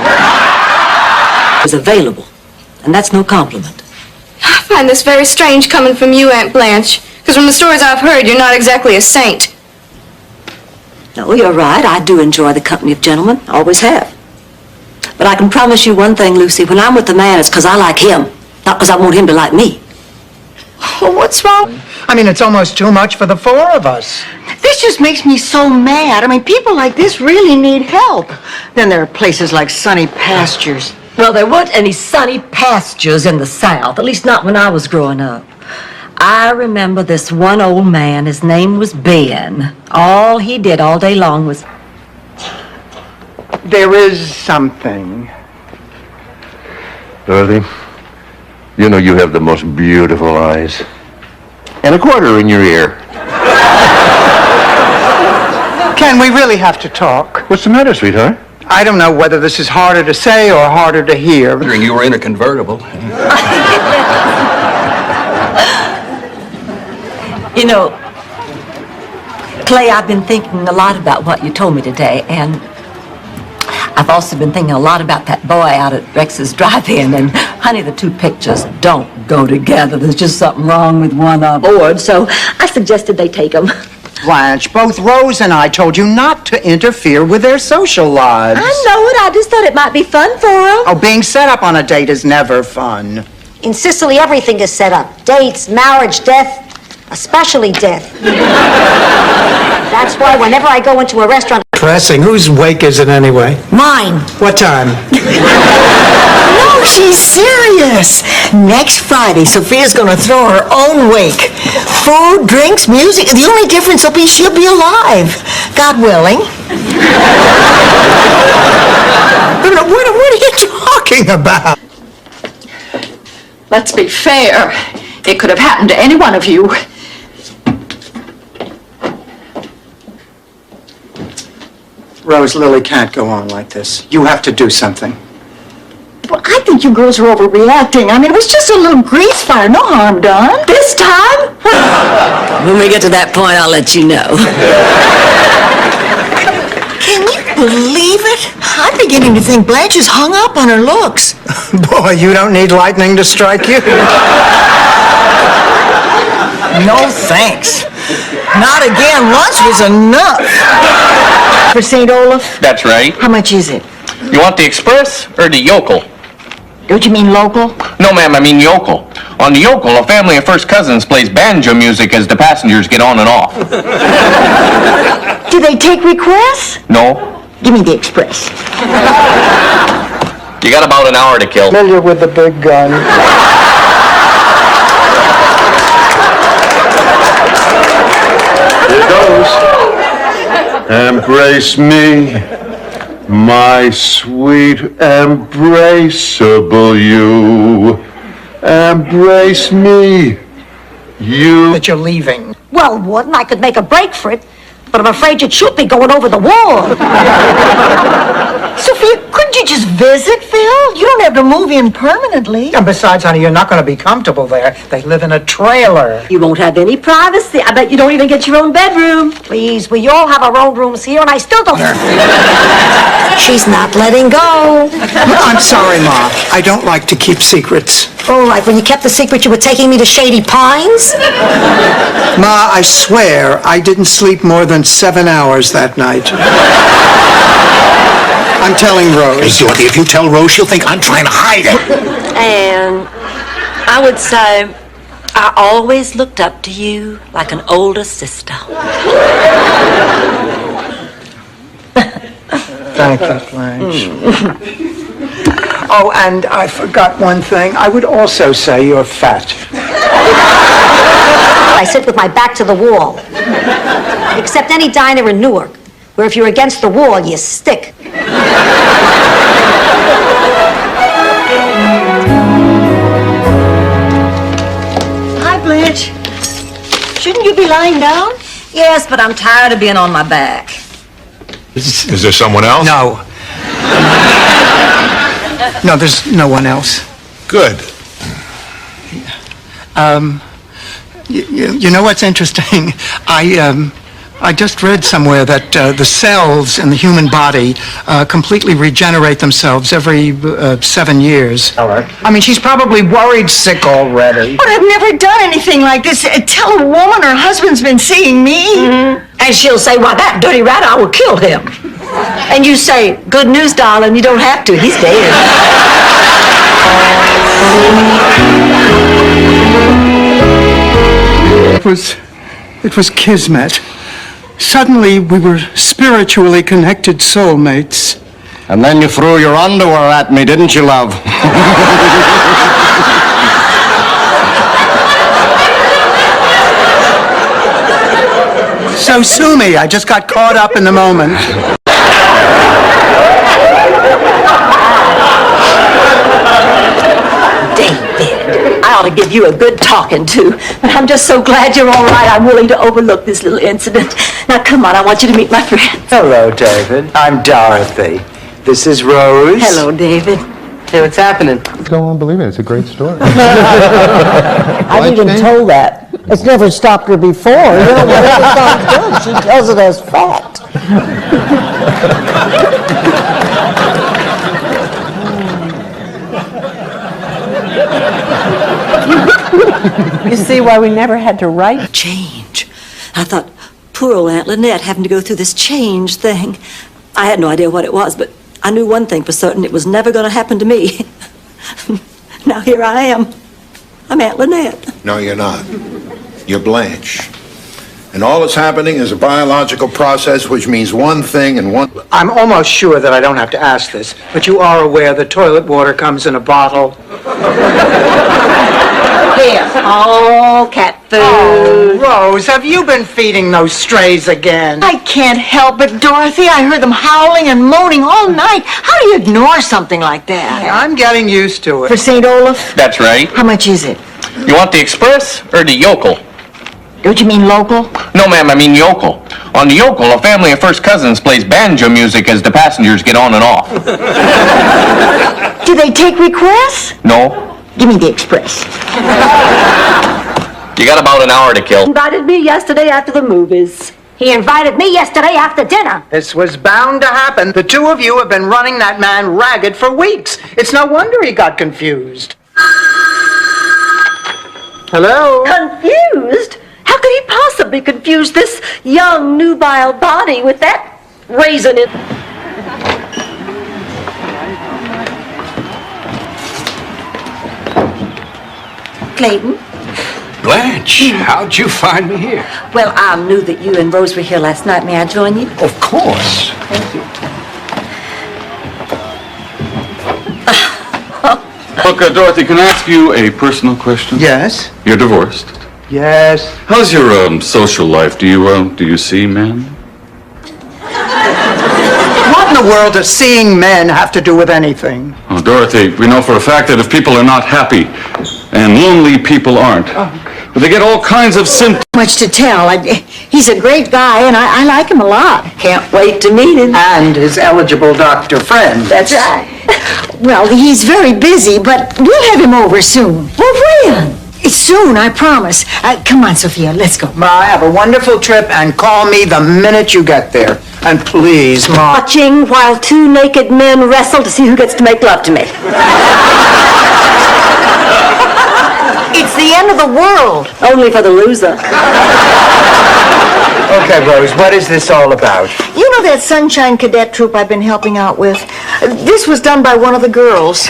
[SPEAKER 2] It's available, and that's no compliment.
[SPEAKER 19] I find this very strange coming from you, Aunt Blanche, because from the stories I've heard, you're not exactly a saint.
[SPEAKER 2] No, you're right. I do enjoy the company of gentlemen. Always have. But I can promise you one thing, Lucy. When I'm with a man, it's because I like him, not because I want him to like me.
[SPEAKER 4] Well, what's wrong?
[SPEAKER 5] I mean, it's almost too much for the four of us.
[SPEAKER 4] This just makes me so mad. I mean, people like this really need help. Then there are places like Sunny Pastures.
[SPEAKER 2] Well, there weren't any sunny pastures in the South, at least not when I was growing up. I remember this one old man, his name was Ben. All he did all day long was...
[SPEAKER 5] There is something.
[SPEAKER 20] Dorothy, you know you have the most beautiful eyes. And a quarter in your ear.
[SPEAKER 5] Ken, we really have to talk.
[SPEAKER 20] What's the matter, sweetheart?
[SPEAKER 5] I don't know whether this is harder to say or harder to hear.
[SPEAKER 10] Considering you were in a convertible.
[SPEAKER 2] You know, Clay, I've been thinking a lot about what you told me today, and I've also been thinking a lot about that boy out at Rex's drive-in, and honey, the two pictures don't go together. There's just something wrong with one on board, so I suggested they take them.
[SPEAKER 5] Blanche, both Rose and I told you not to interfere with their social lives.
[SPEAKER 2] I know it. I just thought it might be fun for them.
[SPEAKER 5] Oh, being set up on a date is never fun.
[SPEAKER 7] In Sicily, everything is set up. Dates, marriage, death, especially death. That's why whenever I go into a restaurant...
[SPEAKER 5] Pressing. Whose wake is it anyway?
[SPEAKER 4] Mine.
[SPEAKER 5] What time?
[SPEAKER 4] No, she's serious. Next Friday, Sophia's going to throw her own wake. Food, drinks, music. The only difference will be she'll be alive. God willing.
[SPEAKER 5] What are you talking about?
[SPEAKER 14] Let's be fair. It could have happened to any one of you.
[SPEAKER 5] Rose, Lily can't go on like this. You have to do something.
[SPEAKER 4] Well, I think you girls are overreacting. I mean, it was just a little grease fire. No harm done. This time?
[SPEAKER 2] When we get to that point, I'll let you know.
[SPEAKER 4] Can you believe it? I'm beginning to think Blanche is hung up on her looks.
[SPEAKER 5] Boy, you don't need lightning to strike you.
[SPEAKER 4] No thanks. Not again. Once was enough. For St. Olaf?
[SPEAKER 9] That's right.
[SPEAKER 4] How much is it?
[SPEAKER 9] You want the express or the yokel?
[SPEAKER 4] Don't you mean local?
[SPEAKER 9] No, ma'am, I mean yokel. On the yokel, a family of first cousins plays banjo music as the passengers get on and off.
[SPEAKER 4] Do they take requests?
[SPEAKER 9] No?
[SPEAKER 4] Give me the express.
[SPEAKER 9] You got about an hour to kill.
[SPEAKER 5] Familiar with the big gun.
[SPEAKER 10] Here goes. Embrace me, my sweet embraceable you. Embrace me, you.
[SPEAKER 5] That you're leaving.
[SPEAKER 7] Well, Warden, I could make a break for it, but I'm afraid you'd shoot me going over the wall.
[SPEAKER 4] Sophia, couldn't you just visit, Phil? You don't have to move in permanently.
[SPEAKER 5] And besides, honey, you're not going to be comfortable there. They live in a trailer.
[SPEAKER 2] You won't have any privacy. I bet you don't even get your own bedroom.
[SPEAKER 7] Please, we all have our own rooms here, and I still don't... She's not letting go.
[SPEAKER 5] I'm sorry, Ma. I don't like to keep secrets.
[SPEAKER 7] Oh, like when you kept the secret you were taking me to Shady Pines?
[SPEAKER 5] Ma, I swear I didn't sleep more than 7 hours that night. I'm telling Rose.
[SPEAKER 6] Hey, Dorothy, if you tell Rose, she'll think I'm trying to hide it.
[SPEAKER 2] And I would say I always looked up to you like an older sister.
[SPEAKER 5] Thank you, Blanche. Oh, and I forgot one thing. I would also say you're fat.
[SPEAKER 7] I sit with my back to the wall. Except any diner in Newark, where if you're against the wall, you stick.
[SPEAKER 4] Hi, Blanche. Shouldn't you be lying down?
[SPEAKER 2] Yes, but I'm tired of being on my back.
[SPEAKER 11] Is there someone else?
[SPEAKER 5] No. No, there's no one else.
[SPEAKER 11] Good.
[SPEAKER 5] You know what's interesting? I just read somewhere that the cells in the human body completely regenerate themselves every 7 years.
[SPEAKER 15] All right.
[SPEAKER 5] I mean, she's probably worried sick already.
[SPEAKER 4] But I've never done anything like this. Tell a woman her husband's been seeing me.
[SPEAKER 2] And she'll say, why, that dirty rat, I will kill him. And you say, good news, darling, you don't have to, he's dead.
[SPEAKER 5] It was kismet. Suddenly, we were spiritually connected soulmates.
[SPEAKER 15] And then you threw your underwear at me, didn't you, love?
[SPEAKER 5] So sue me. I just got caught up in the moment.
[SPEAKER 2] David, I ought to give you a good talking to. But I'm just so glad you're all right. I'm willing to overlook this little incident. Now, come on, I want you to meet my friends.
[SPEAKER 5] Hello, David. I'm Dorothy. This is Rose.
[SPEAKER 2] Hello, David.
[SPEAKER 8] Hey, what's happening?
[SPEAKER 21] Go on, believe it. It's a great story.
[SPEAKER 4] I've even told that. It's never stopped her before. You know, whatever sounds good, she tells it as fact.
[SPEAKER 14] You see why we never had to write?
[SPEAKER 2] Change. I thought, poor old Aunt Lynette having to go through this change thing. I had no idea what it was, but I knew one thing for certain. It was never going to happen to me. Now here I am. I'm Aunt Lynette.
[SPEAKER 21] No, you're not. You're Blanche. And all that's happening is a biological process, which means one thing and one...
[SPEAKER 5] I'm almost sure that I don't have to ask this, but you are aware that toilet water comes in a bottle.
[SPEAKER 2] Here. Oh, cat food.
[SPEAKER 5] Oh, Rose, have you been feeding those strays again?
[SPEAKER 4] I can't help it, Dorothy. I heard them howling and moaning all night. How do you ignore something like that?
[SPEAKER 5] I'm getting used to it.
[SPEAKER 4] For St. Olaf?
[SPEAKER 9] That's right.
[SPEAKER 4] How much is it?
[SPEAKER 9] You want the express or the yokel?
[SPEAKER 4] Don't you mean local?
[SPEAKER 9] No, ma'am, I mean yokel. On the yokel, a family of first cousins plays banjo music as the passengers get on and off.
[SPEAKER 4] Do they take requests?
[SPEAKER 9] No?
[SPEAKER 4] Give me the express.
[SPEAKER 9] You got about an hour to kill.
[SPEAKER 2] Invited me yesterday after the movies.
[SPEAKER 7] He invited me yesterday after dinner.
[SPEAKER 5] This was bound to happen. The two of you have been running that man ragged for weeks. It's no wonder he got confused. Hello?
[SPEAKER 2] Confused? How could he possibly confuse this young, nubile body with that raisin in... Clayton?
[SPEAKER 1] Blanche, how'd you find me here?
[SPEAKER 2] Well, I knew that you and Rose were here last night. May I join you?
[SPEAKER 1] Of course.
[SPEAKER 2] Thank you.
[SPEAKER 10] Look, Dorothy, can I ask you a personal question?
[SPEAKER 5] Yes?
[SPEAKER 10] You're divorced.
[SPEAKER 5] Yes.
[SPEAKER 10] How's your social life? Do you see men?
[SPEAKER 5] What in the world does seeing men have to do with anything?
[SPEAKER 10] Oh, Dorothy, we know for a fact that if people are not happy, and lonely people aren't, but they get all kinds of symptoms.
[SPEAKER 4] Much to tell. He's a great guy, and I like him a lot.
[SPEAKER 2] Can't wait to meet him.
[SPEAKER 5] And his eligible doctor friend.
[SPEAKER 2] That's right.
[SPEAKER 4] Well, he's very busy, but we'll have him over soon.
[SPEAKER 2] Well, when?
[SPEAKER 4] It's soon, I promise. Come on, Sophia, let's go.
[SPEAKER 5] Ma, have a wonderful trip and call me the minute you get there. And please, Ma.
[SPEAKER 2] Watching while two naked men wrestle to see who gets to make love to me.
[SPEAKER 4] It's the end of the world.
[SPEAKER 2] Only for the loser.
[SPEAKER 5] Okay, Rose, what is this all about?
[SPEAKER 4] You know that Sunshine Cadet troop I've been helping out with? This was done by one of the girls.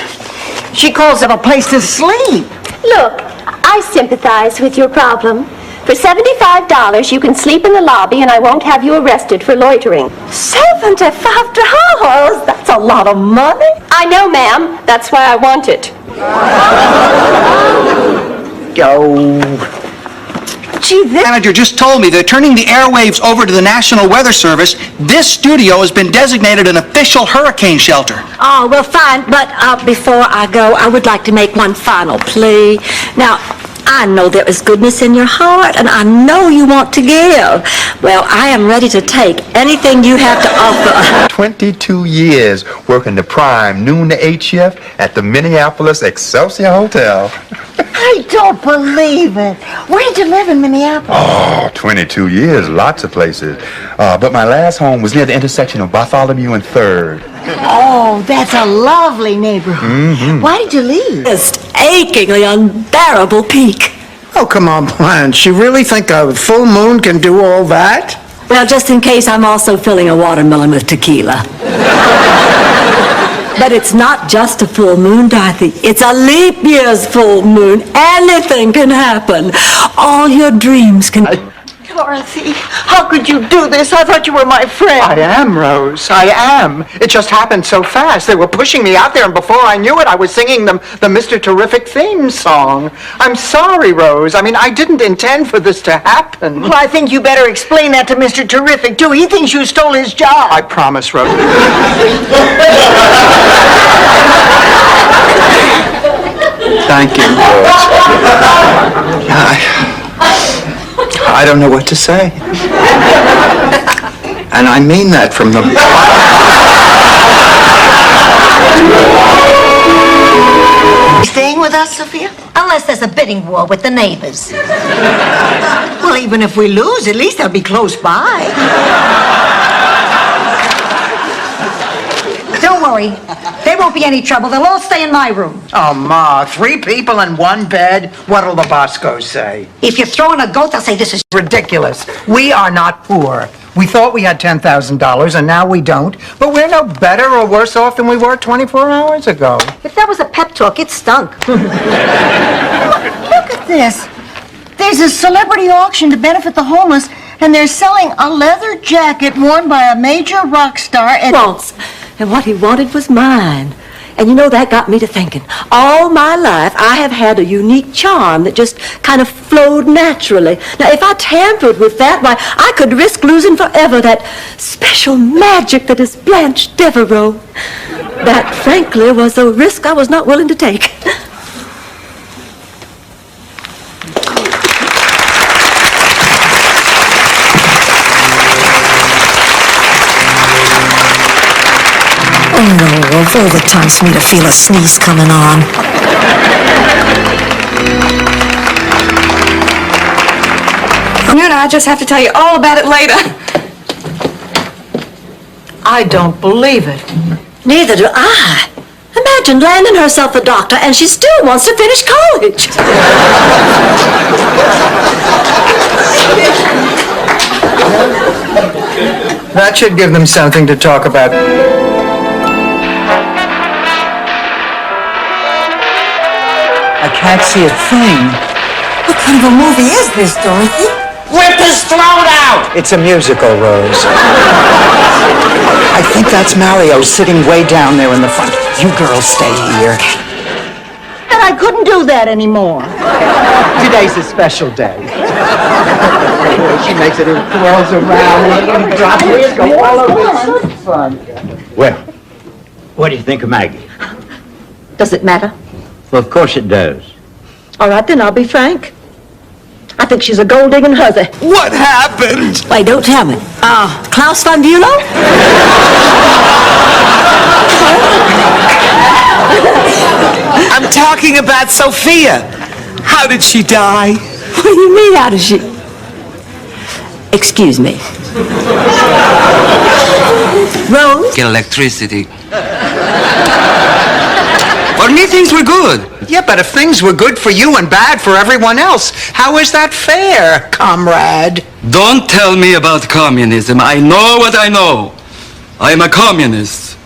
[SPEAKER 4] She calls it a place to sleep.
[SPEAKER 22] Look, I sympathize with your problem. For $75, you can sleep in the lobby and I won't have you arrested for loitering.
[SPEAKER 2] $75? That's a lot of money.
[SPEAKER 22] I know, ma'am. That's why I want it.
[SPEAKER 5] Gee,
[SPEAKER 23] The manager just told me they're turning the airwaves over to the National Weather Service. This studio has been designated an official hurricane shelter.
[SPEAKER 2] Oh, well, fine. But before I go, I would like to make one final plea. Now, I know there is goodness in your heart, and I know you want to give. Well, I am ready to take anything you have to offer.
[SPEAKER 24] 22 years working the prime noon to 8 shift at the Minneapolis Excelsior Hotel.
[SPEAKER 4] I don't believe it. Where did you live in Minneapolis?
[SPEAKER 24] Oh, 22 years, lots of places. But my last home was near the intersection of Bartholomew and 3rd.
[SPEAKER 4] Oh, that's a lovely neighborhood.
[SPEAKER 24] Mm-hmm.
[SPEAKER 4] Why did you leave?
[SPEAKER 2] Just achingly unbearable peak.
[SPEAKER 5] Oh, come on, Blanche. You really think a full moon can do all that?
[SPEAKER 2] Well, just in case, I'm also filling a watermelon with tequila. But it's not just a full moon, Dorothy. It's a leap year's full moon. Anything can happen. All your dreams can...
[SPEAKER 4] Dorothy, how could you do this? I thought you were my friend.
[SPEAKER 5] I am, Rose. I am. It just happened so fast. They were pushing me out there, and before I knew it, I was singing them the Mr. Terrific theme song. I'm sorry, Rose. I mean, I didn't intend for this to happen.
[SPEAKER 4] Well, I think you better explain that to Mr. Terrific, too. He thinks you stole his job.
[SPEAKER 5] I promise, Rose. Thank you, Rose. I don't know what to say. And I mean that from the...
[SPEAKER 4] Staying with us, Sophia?
[SPEAKER 7] Unless there's a bidding war with the neighbors.
[SPEAKER 4] Well, even if we lose, at least they'll be close by.
[SPEAKER 7] Don't worry. There won't be any trouble. They'll all stay in my room.
[SPEAKER 5] Oh, Ma, 3 people in one bed? What'll the Boscos say?
[SPEAKER 7] If you're throwing a goat, they'll say this is
[SPEAKER 5] Ridiculous. We are not poor. We thought we had $10,000, and now we don't. But we're no better or worse off than we were 24 hours ago.
[SPEAKER 7] If that was a pep talk, it stunk.
[SPEAKER 4] Look at this. There's a celebrity auction to benefit the homeless, and they're selling a leather jacket worn by a major rock star at...
[SPEAKER 2] Wants. And what he wanted was mine. And you know, that got me to thinking. All my life, I have had a unique charm that just kind of flowed naturally. Now, if I tampered with that, why, I could risk losing forever that special magic that is Blanche Devereaux. That, frankly, was a risk I was not willing to take.
[SPEAKER 7] Oh no, of all the times for me to feel a sneeze coming on.
[SPEAKER 19] I'm gonna
[SPEAKER 18] I just have to tell you all about it later.
[SPEAKER 4] I don't believe it.
[SPEAKER 2] Neither do I. Imagine landing herself a doctor and she still wants to finish college.
[SPEAKER 5] That should give them something to talk about. I can't see a thing.
[SPEAKER 4] What kind of a movie is this, Dorothy?
[SPEAKER 5] Whip his throat out! It's a musical, Rose. I think that's Mario sitting way down there in the front. You girls stay here.
[SPEAKER 4] And I couldn't do that anymore.
[SPEAKER 5] Today's a special day. She makes it, it twirls around, and drops it, go all over. It's fun.
[SPEAKER 3] Well, what do you think of Maggie?
[SPEAKER 2] Does it matter?
[SPEAKER 3] Well, of course it does.
[SPEAKER 2] All right, then I'll be frank. I think she's a gold-digging hussy.
[SPEAKER 3] What happened?
[SPEAKER 2] Wait, don't tell me. Klaus von Bülow?
[SPEAKER 3] I'm talking about Sophia. How did she die?
[SPEAKER 2] What do you mean, how did she? Excuse me. Rose?
[SPEAKER 1] Get electricity. For me, things were good.
[SPEAKER 5] Yeah, but if things were good for you and bad for everyone else, how is that fair, comrade?
[SPEAKER 1] Don't tell me about communism. I know what I know. I am a communist.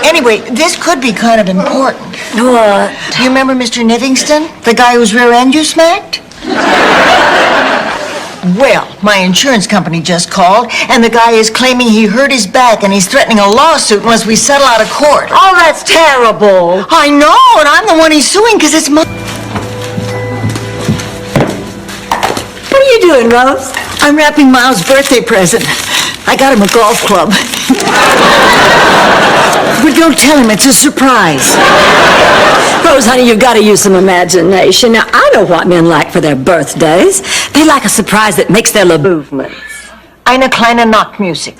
[SPEAKER 4] Anyway, this could be kind of important.
[SPEAKER 2] What?
[SPEAKER 4] Do you remember Mr. Livingston? The guy whose rear end you smacked? Well, my insurance company just called, and the guy is claiming he hurt his back, and he's threatening a lawsuit unless we settle out of court.
[SPEAKER 2] Oh, that's terrible.
[SPEAKER 4] I know, and I'm the one he's suing because it's my...
[SPEAKER 2] What are you doing, Rose?
[SPEAKER 4] I'm wrapping Miles' birthday present. I got him a golf club. But don't tell him, it's a surprise.
[SPEAKER 2] Rose, honey, you've got to use some imagination. Now, I know what men like for their birthdays. They like a surprise that makes their movements.
[SPEAKER 4] Eine kleine Nachtmusik.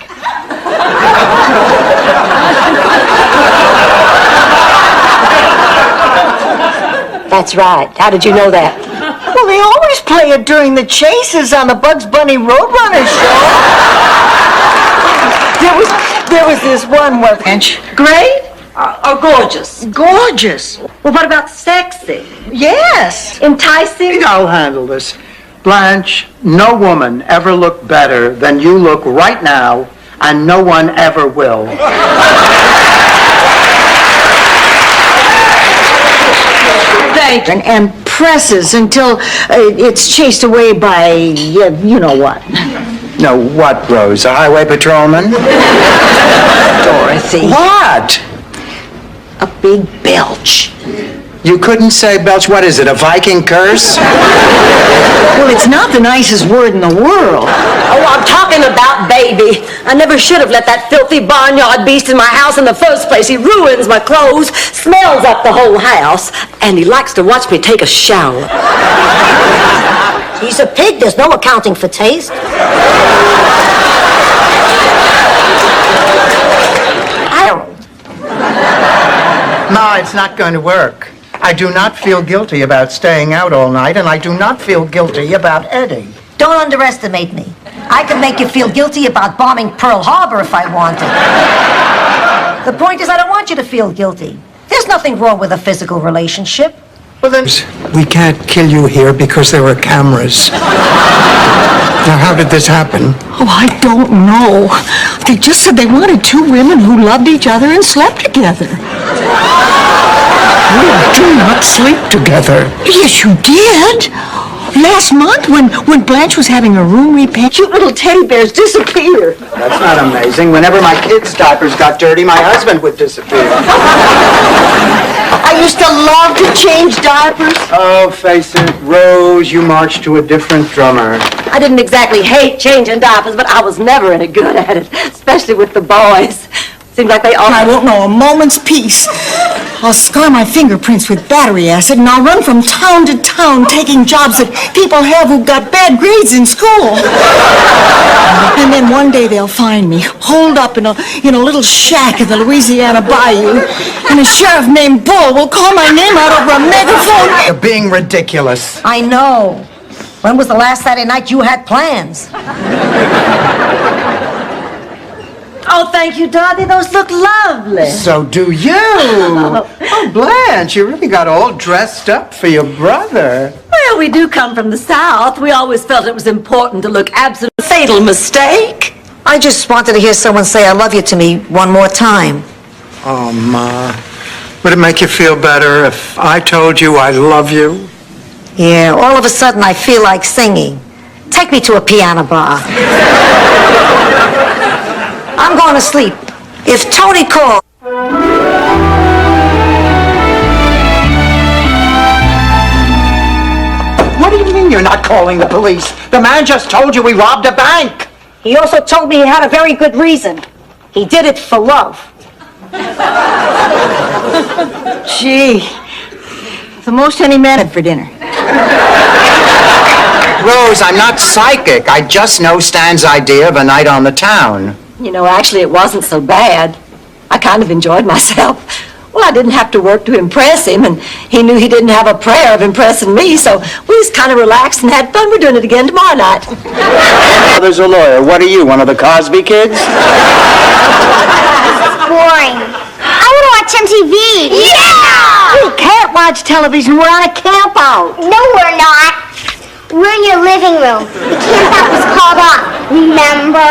[SPEAKER 2] That's right. How did you know that?
[SPEAKER 4] Well, they always play it during the chases on the Bugs Bunny Roadrunner show. There was this one where...
[SPEAKER 2] Great or gorgeous?
[SPEAKER 4] Gorgeous.
[SPEAKER 2] Well, what about sexy?
[SPEAKER 4] Yes.
[SPEAKER 2] Enticing?
[SPEAKER 5] I'll handle this. Blanche, no woman ever looked better than you look right now, and no one ever will.
[SPEAKER 2] Thank you.
[SPEAKER 4] And presses until it's chased away by, you know what.
[SPEAKER 5] No, what, Rose? A highway patrolman?
[SPEAKER 4] Dorothy.
[SPEAKER 5] What?
[SPEAKER 4] A big belch.
[SPEAKER 5] You couldn't say belch. What is it, a Viking curse?
[SPEAKER 4] Well, it's not the nicest word in the world.
[SPEAKER 2] Oh, I'm talking about baby. I never should have let that filthy barnyard beast in my house in the first place. He ruins my clothes, smells up the whole house, and he likes to watch me take a shower.
[SPEAKER 7] He's a pig. There's no accounting for taste.
[SPEAKER 5] No, it's not going to work. I do not feel guilty about staying out all night, and I do not feel guilty about Eddie.
[SPEAKER 7] Don't underestimate me. I could make you feel guilty about bombing Pearl Harbor if I wanted. The point is, I don't want you to feel guilty. There's nothing wrong with a physical relationship.
[SPEAKER 5] Well, then, we can't kill you here because there are cameras. Now, how did this happen?
[SPEAKER 4] Oh, I don't know. They just said they wanted two women who loved each other and slept together.
[SPEAKER 5] We do not sleep together.
[SPEAKER 4] Yes, you did. Last month, when Blanche was having her room repaired,
[SPEAKER 2] Cute little teddy bears disappear.
[SPEAKER 5] That's not amazing. Whenever my kids' diapers got dirty, my husband would disappear.
[SPEAKER 4] I used to love to change diapers.
[SPEAKER 5] Oh, face it, Rose, you marched to a different drummer.
[SPEAKER 2] I didn't exactly hate changing diapers, but I was never any good at it, especially with the boys. Seemed like they all...
[SPEAKER 4] I won't know a moment's peace. I'll scar my fingerprints with battery acid, and I'll run from town to town taking jobs that people have who got bad grades in school. And then one day they'll find me, holed up in a little shack in the Louisiana bayou, and a sheriff named Bull will call my name out over a megaphone.
[SPEAKER 5] You're being ridiculous.
[SPEAKER 7] I know. When was the last Saturday night you had plans?
[SPEAKER 2] Oh, thank you, Dorothy. Those look lovely.
[SPEAKER 5] So do you. Oh, Blanche, you really got all dressed up for your brother.
[SPEAKER 2] Well, we do come from the South. We always felt it was important to look absent. Fatal mistake.
[SPEAKER 7] I just wanted to hear someone say I love you to me one more time.
[SPEAKER 5] Oh, Ma. Would it make you feel better if I told you I love you?
[SPEAKER 7] Yeah, all of a sudden I feel like singing. Take me to a piano bar. I'm going to sleep. If Tony calls...
[SPEAKER 5] What do you mean you're not calling the police? The man just told you we robbed a bank.
[SPEAKER 7] He also told me he had a very good reason. He did it for love.
[SPEAKER 4] Gee, the most any man had for dinner.
[SPEAKER 5] Rose, I'm not psychic. I just know Stan's idea of a night on the town.
[SPEAKER 2] You know, actually, it wasn't so bad. I kind of enjoyed myself. Well, I didn't have to work to impress him, and he knew he didn't have a prayer of impressing me, so we just kind of relaxed and had fun. We're doing it again tomorrow night.
[SPEAKER 5] Mother's a lawyer. What are you, one of the Cosby kids?
[SPEAKER 22] Boring. I want to watch MTV. Yeah!
[SPEAKER 4] We can't watch television. We're on a camp out.
[SPEAKER 22] No, we're not. We're in your living room. The camp out was called off. Remember?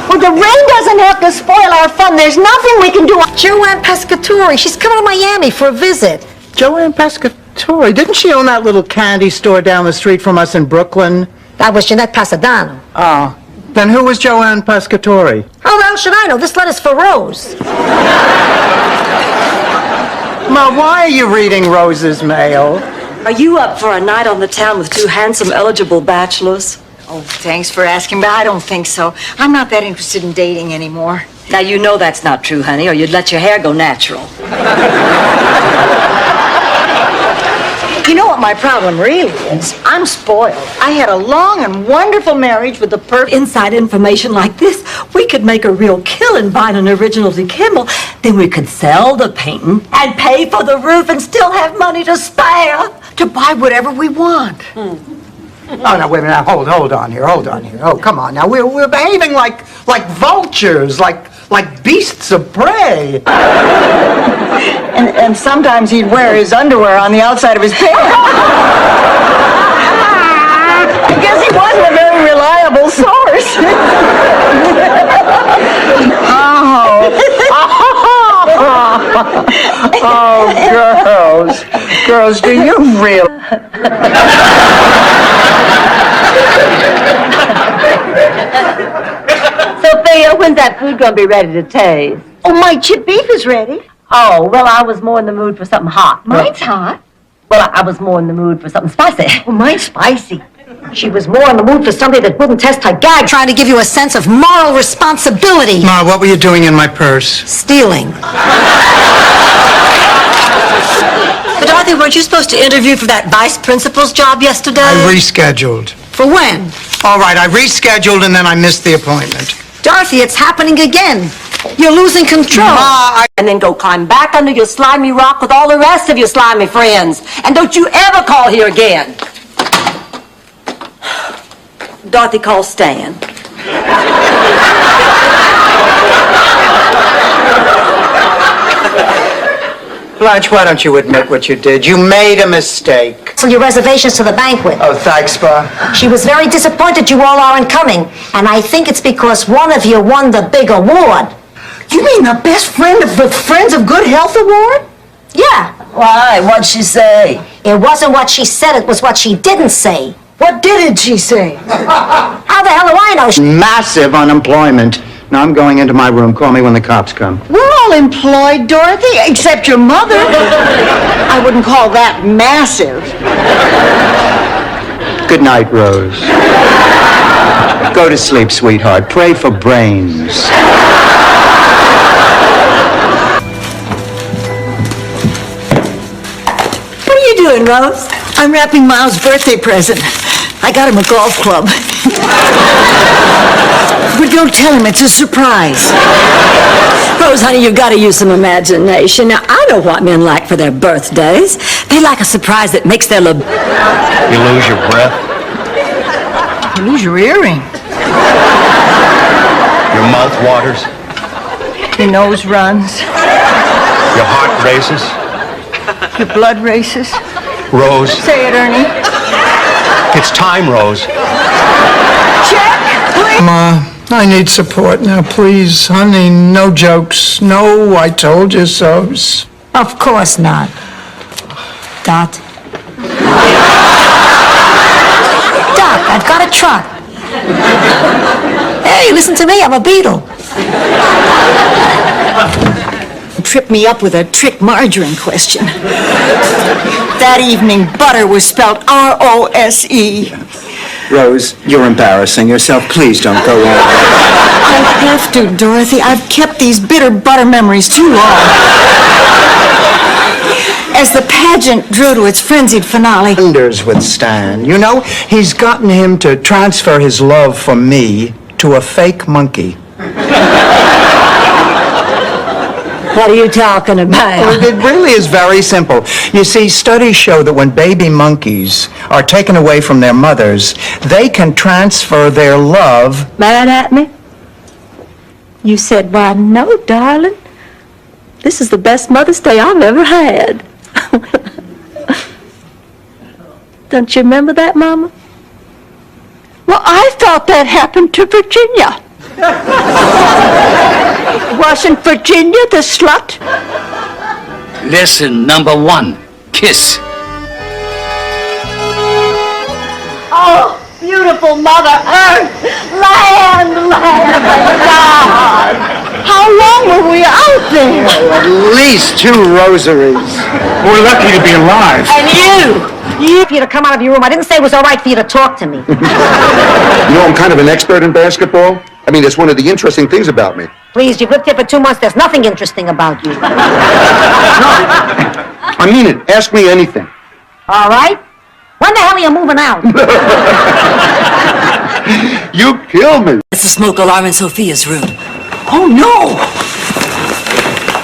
[SPEAKER 7] Well, the rain doesn't have to spoil our fun. There's nothing we can do. Joanne Pescatori, she's coming to Miami for a visit.
[SPEAKER 5] Joanne Pescatori. Didn't she own that little candy store down the street from us in Brooklyn?
[SPEAKER 7] That was Jeanette Pasadano.
[SPEAKER 5] Oh. Then who was Joanne Pescatori?
[SPEAKER 7] How the hell should I know? This letter's for Rose.
[SPEAKER 5] Ma, why are you reading Rose's mail?
[SPEAKER 2] Are you up for a night on the town with two handsome, eligible bachelors?
[SPEAKER 4] Oh, thanks for asking, but I don't think so. I'm not that interested in dating anymore.
[SPEAKER 2] Now, you know that's not true, honey, or you'd let your hair go natural.
[SPEAKER 4] You know what my problem really is? I'm spoiled. I had a long and wonderful marriage with the perfect...
[SPEAKER 2] Inside information like this, we could make a real killing buying an original De Kimmel. Then we could sell the painting and pay for the roof and still have money to spare.
[SPEAKER 4] to buy whatever we want.
[SPEAKER 5] Oh, now, wait a minute. Hold on here. Oh, come on. Now, we're behaving like vultures, like beasts of prey.
[SPEAKER 4] And sometimes he'd wear his underwear on the outside of his pants. I guess he wasn't a very reliable source. Oh, girls, do you really?
[SPEAKER 2] Sophia, when's that food gonna be ready to taste?
[SPEAKER 4] Oh, my chip beef is ready.
[SPEAKER 2] Oh, well, I was more in the mood for something hot.
[SPEAKER 4] Mine's hot.
[SPEAKER 2] Well, I was more in the mood for something spicy.
[SPEAKER 4] Oh, mine's spicy.
[SPEAKER 7] She was more in the mood for somebody that wouldn't test her gag, trying to give you a sense of moral responsibility.
[SPEAKER 5] Ma, what were you doing in my purse?
[SPEAKER 7] Stealing.
[SPEAKER 2] But Dorothy, weren't you supposed to interview for that vice principal's job yesterday?
[SPEAKER 5] I rescheduled.
[SPEAKER 7] For when?
[SPEAKER 5] All right, I rescheduled and then I missed the appointment.
[SPEAKER 7] Dorothy, it's happening again. You're losing control.
[SPEAKER 5] Ma,
[SPEAKER 2] And then go climb back under your slimy rock with all the rest of your slimy friends. And don't you ever call here again. Dorothy, call Stan.
[SPEAKER 5] Blanche, why don't you admit what you did? You made a mistake.
[SPEAKER 7] So your reservations to the banquet.
[SPEAKER 5] Oh, thanks, Pa.
[SPEAKER 7] She was very disappointed you all aren't coming. And I think it's because one of you won the big award.
[SPEAKER 4] You mean the best friend of the Friends of Good Health Award?
[SPEAKER 7] Yeah.
[SPEAKER 2] Why? What'd she say?
[SPEAKER 7] It wasn't what she said, it was what she didn't say.
[SPEAKER 4] What didn't she say?
[SPEAKER 7] How the hell do I know?
[SPEAKER 5] Massive unemployment. Now I'm going into my room. Call me when the cops come.
[SPEAKER 4] We're all employed, Dorothy, except your mother. I wouldn't call that massive.
[SPEAKER 5] Good night, Rose. Go to sleep, sweetheart. Pray for brains.
[SPEAKER 2] doing, Rose?
[SPEAKER 4] I'm wrapping Miles' birthday present. I got him a golf club. But don't tell him, it's a surprise.
[SPEAKER 2] Rose, honey, you've got to use some imagination. Now, I know what men like for their birthdays. They like a surprise that makes their
[SPEAKER 15] You lose your breath.
[SPEAKER 4] You lose your earring.
[SPEAKER 15] Your mouth waters.
[SPEAKER 4] Your nose runs.
[SPEAKER 15] Your heart races.
[SPEAKER 4] Your blood races.
[SPEAKER 15] Rose.
[SPEAKER 4] Say it, Ernie.
[SPEAKER 15] It's time, Rose.
[SPEAKER 4] Check, please.
[SPEAKER 5] I need support now, please, honey. No jokes. No, I told you so's.
[SPEAKER 7] Of course not. Dot. Doc, I've got a truck. Hey, listen to me, I'm a Beatle.
[SPEAKER 4] Trip me up with a trick margarine question. That evening, butter was spelled R-O-S-E.
[SPEAKER 5] Rose, you're embarrassing yourself. Please don't go on.
[SPEAKER 4] I have to, Dorothy. I've kept these bitter butter memories too long. As the pageant drew to its frenzied finale.
[SPEAKER 5] Wonders with Stan. You know, he's gotten him to transfer his love for me to a fake monkey.
[SPEAKER 2] What are you talking about?
[SPEAKER 5] Well, it really is very simple. You see, studies show that when baby monkeys are taken away from their mothers, they can transfer their love.
[SPEAKER 2] Mad at me? You said, why, no, darling. This is the best Mother's Day I've ever had. Don't you remember that, Mama? Well, I thought that happened to Virginia. Wasn't Virginia the slut?
[SPEAKER 12] Lesson number 1, kiss.
[SPEAKER 2] Oh, beautiful Mother Earth, land of God. How long were we out there?
[SPEAKER 5] At least 2 rosaries.
[SPEAKER 11] We're lucky to be alive.
[SPEAKER 7] And you for you to come out of your room. I didn't say it was all right for you to talk to me.
[SPEAKER 20] You know, I'm kind of an expert in basketball. I mean, that's one of the interesting things about me.
[SPEAKER 7] Please, you've lived here for 2 months. There's nothing interesting about you.
[SPEAKER 20] I mean it. Ask me anything.
[SPEAKER 7] All right? When the hell are you moving out?
[SPEAKER 20] You kill me.
[SPEAKER 2] It's the smoke alarm in Sophia's room.
[SPEAKER 4] Oh, no.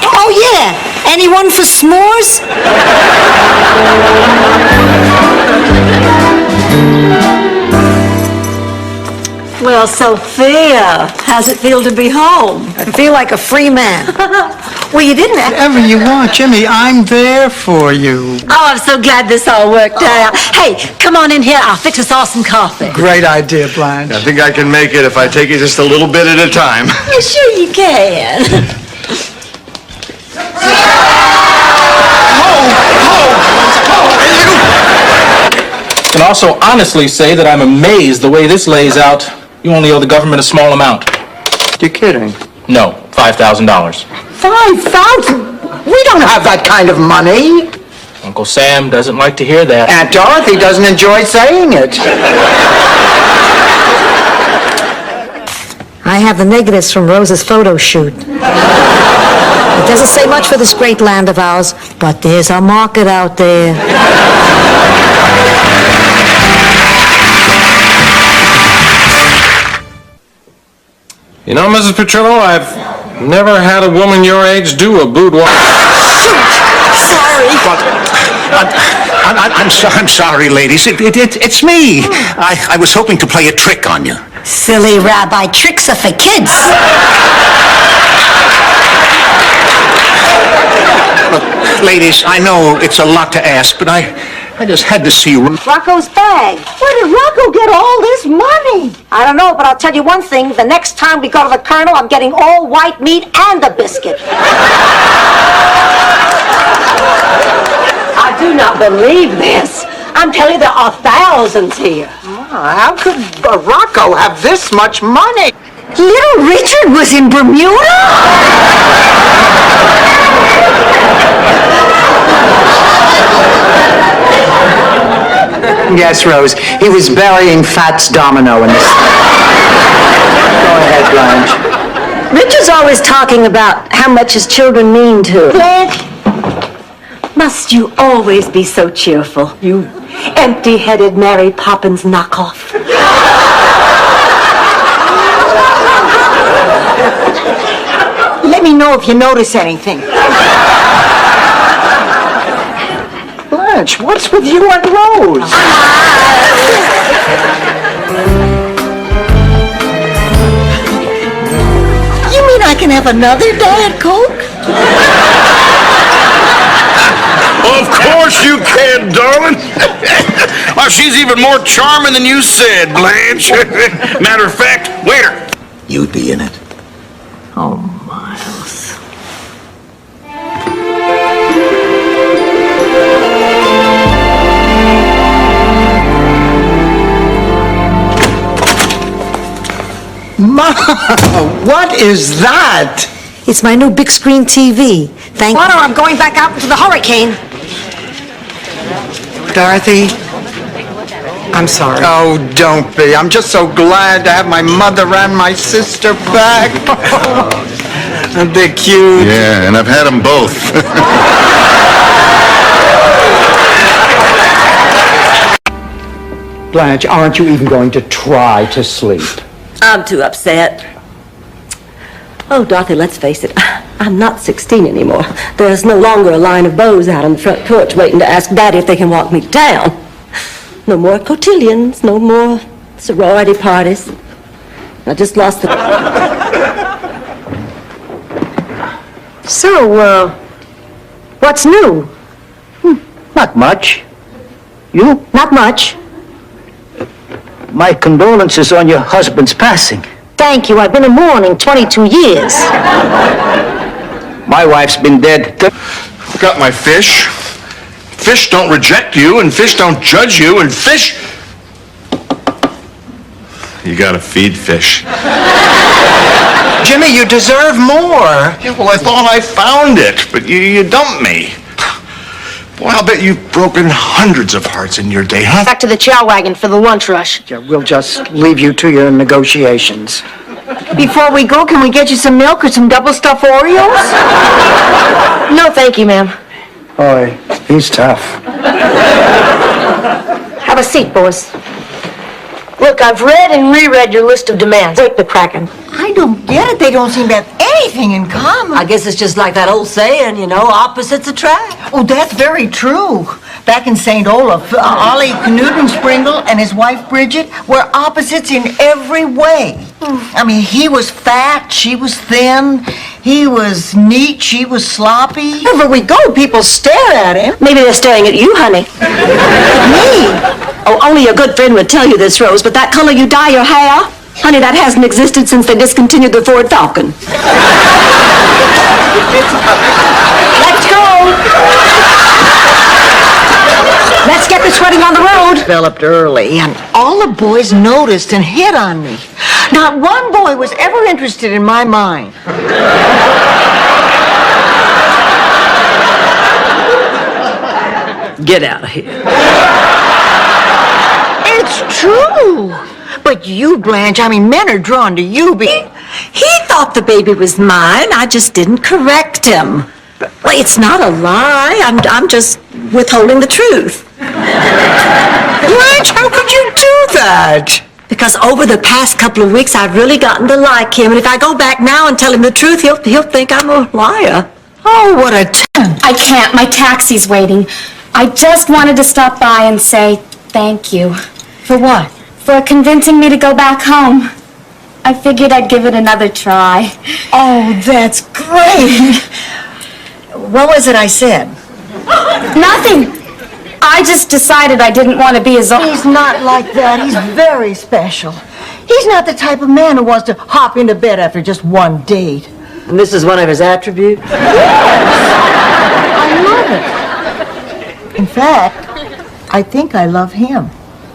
[SPEAKER 4] Oh, yeah. Anyone for s'mores?
[SPEAKER 2] Well, Sophia, how's it feel to be home?
[SPEAKER 7] I feel like a free man.
[SPEAKER 2] Well, you didn't.
[SPEAKER 5] Whatever you want, Jimmy, I'm there for you.
[SPEAKER 2] Oh, I'm so glad this all worked out. Hey, come on in here. I'll fix us all some coffee.
[SPEAKER 5] Great idea, Blanche.
[SPEAKER 20] I think I can make it if I take it just a little bit at a time.
[SPEAKER 2] You sure you can?
[SPEAKER 15] I can also honestly say that I'm amazed the way this lays out. You only owe the government a small amount.
[SPEAKER 5] You're kidding.
[SPEAKER 15] No, $5,000.
[SPEAKER 5] 5,000? We don't have that kind of money.
[SPEAKER 15] Uncle Sam doesn't like to hear that.
[SPEAKER 5] Aunt Dorothy doesn't enjoy saying it.
[SPEAKER 7] I have the negatives from Rose's photo shoot. It doesn't say much for this great land of ours, but there's a market out there.
[SPEAKER 11] You know, Mrs. Petrillo, I've never had a woman your age do a boudoir.
[SPEAKER 4] Sorry.
[SPEAKER 6] I'm sorry, ladies. It's me. I was hoping to play a trick on you.
[SPEAKER 4] Silly rabbi, tricks are for kids.
[SPEAKER 6] Look, ladies, I know it's a lot to ask, but I just had to see you.
[SPEAKER 7] Rocco's bag.
[SPEAKER 2] Where did Rocco get all this money?
[SPEAKER 7] I don't know, but I'll tell you one thing. The next time we go to the Colonel, I'm getting all white meat and a biscuit.
[SPEAKER 2] I do not believe this. I'm telling you, there are thousands here.
[SPEAKER 5] How could Rocco have this much money?
[SPEAKER 4] Little Richard was in Bermuda?
[SPEAKER 5] Yes, Rose. He was burying Fats Domino in the... Go ahead, Blanche.
[SPEAKER 2] Richard's always talking about how much his children mean to him.
[SPEAKER 4] Blanche,
[SPEAKER 2] Must you always be so cheerful, you empty-headed Mary Poppins knockoff?
[SPEAKER 4] Let me know if you notice anything.
[SPEAKER 5] Blanche, what's with you and Rose?
[SPEAKER 4] You mean I can have another Diet Coke?
[SPEAKER 11] Of course you can, darling. Well, she's even more charming than you said, Blanche. Matter of fact, waiter.
[SPEAKER 6] You'd be in it.
[SPEAKER 4] Oh, Miles.
[SPEAKER 5] Ma, what is that?
[SPEAKER 7] It's my new big screen TV. Thank you. I'm going back out into the hurricane.
[SPEAKER 5] Dorothy? I'm sorry. Oh, don't be. I'm just so glad to have my mother and my sister back. They're cute.
[SPEAKER 21] Yeah, and I've had them both.
[SPEAKER 5] Blanche, aren't you even going to try to sleep?
[SPEAKER 2] I'm too upset. Oh, Dorothy, let's face it. I'm not 16 anymore. There's no longer a line of beaux out on the front porch waiting to ask Daddy if they can walk me down. No more cotillions, no more sorority parties. I just lost the...
[SPEAKER 7] So, what's new?
[SPEAKER 8] Not much. You?
[SPEAKER 7] Not much.
[SPEAKER 8] My condolences on your husband's passing.
[SPEAKER 7] Thank you. I've been in mourning 22 years.
[SPEAKER 8] My wife's been dead.
[SPEAKER 11] Got my fish. Fish don't reject you, and fish don't judge you, and fish... You gotta feed fish.
[SPEAKER 5] Jimmy, you deserve more.
[SPEAKER 11] Yeah, well, I thought I found it, but you dumped me. Boy, I'll bet you've broken hundreds of hearts in your day, huh?
[SPEAKER 7] Back to the chow wagon for the lunch rush.
[SPEAKER 5] Yeah, we'll just leave you to your negotiations.
[SPEAKER 7] Before we go, can we get you some milk or some double stuffed Oreos? No, thank you, ma'am.
[SPEAKER 5] Boy, he's tough.
[SPEAKER 7] Have a seat, boys. Look, I've read and reread your list of demands. Break the Kraken.
[SPEAKER 4] I don't get it. They don't seem to have anything in common.
[SPEAKER 2] I guess it's just like that old saying, you know, opposites attract.
[SPEAKER 4] Oh, that's very true. Back in St. Olaf, Ollie Knudensprinkle and his wife Bridget were opposites in every way. I mean, he was fat, she was thin. He was neat, she was sloppy.
[SPEAKER 2] Wherever we go, people stare at him. Maybe they're staring at you, honey.
[SPEAKER 4] Me?
[SPEAKER 2] Oh, only a good friend would tell you this, Rose, but that color you dye your hair, honey, that hasn't existed since they discontinued the Ford Falcon. Let's go! Let's get this wedding on the road.
[SPEAKER 4] Developed early, and all the boys noticed and hit on me. Not one boy was ever interested in my mind.
[SPEAKER 2] Get out of here.
[SPEAKER 4] It's true. But you, Blanche, I mean, men are drawn to you.
[SPEAKER 2] He thought the baby was mine. I just didn't correct him. Well, it's not a lie. I'm just withholding the truth.
[SPEAKER 5] Blanche, how could you do that?
[SPEAKER 2] Because over the past couple of weeks, I've really gotten to like him. And if I go back now and tell him the truth, he'll think I'm a liar.
[SPEAKER 4] Oh, what a
[SPEAKER 19] I can't. My taxi's waiting. I just wanted to stop by and say thank you.
[SPEAKER 4] For what?
[SPEAKER 19] For convincing me to go back home. I figured I'd give it another try.
[SPEAKER 4] Oh, that's great. What was it I said?
[SPEAKER 19] Nothing. I just decided I didn't want to be his own.
[SPEAKER 4] He's not like that. He's very special. He's not the type of man who wants to hop into bed after just one date.
[SPEAKER 2] And this is one of his attributes?
[SPEAKER 4] I love it. In fact, I think I love him.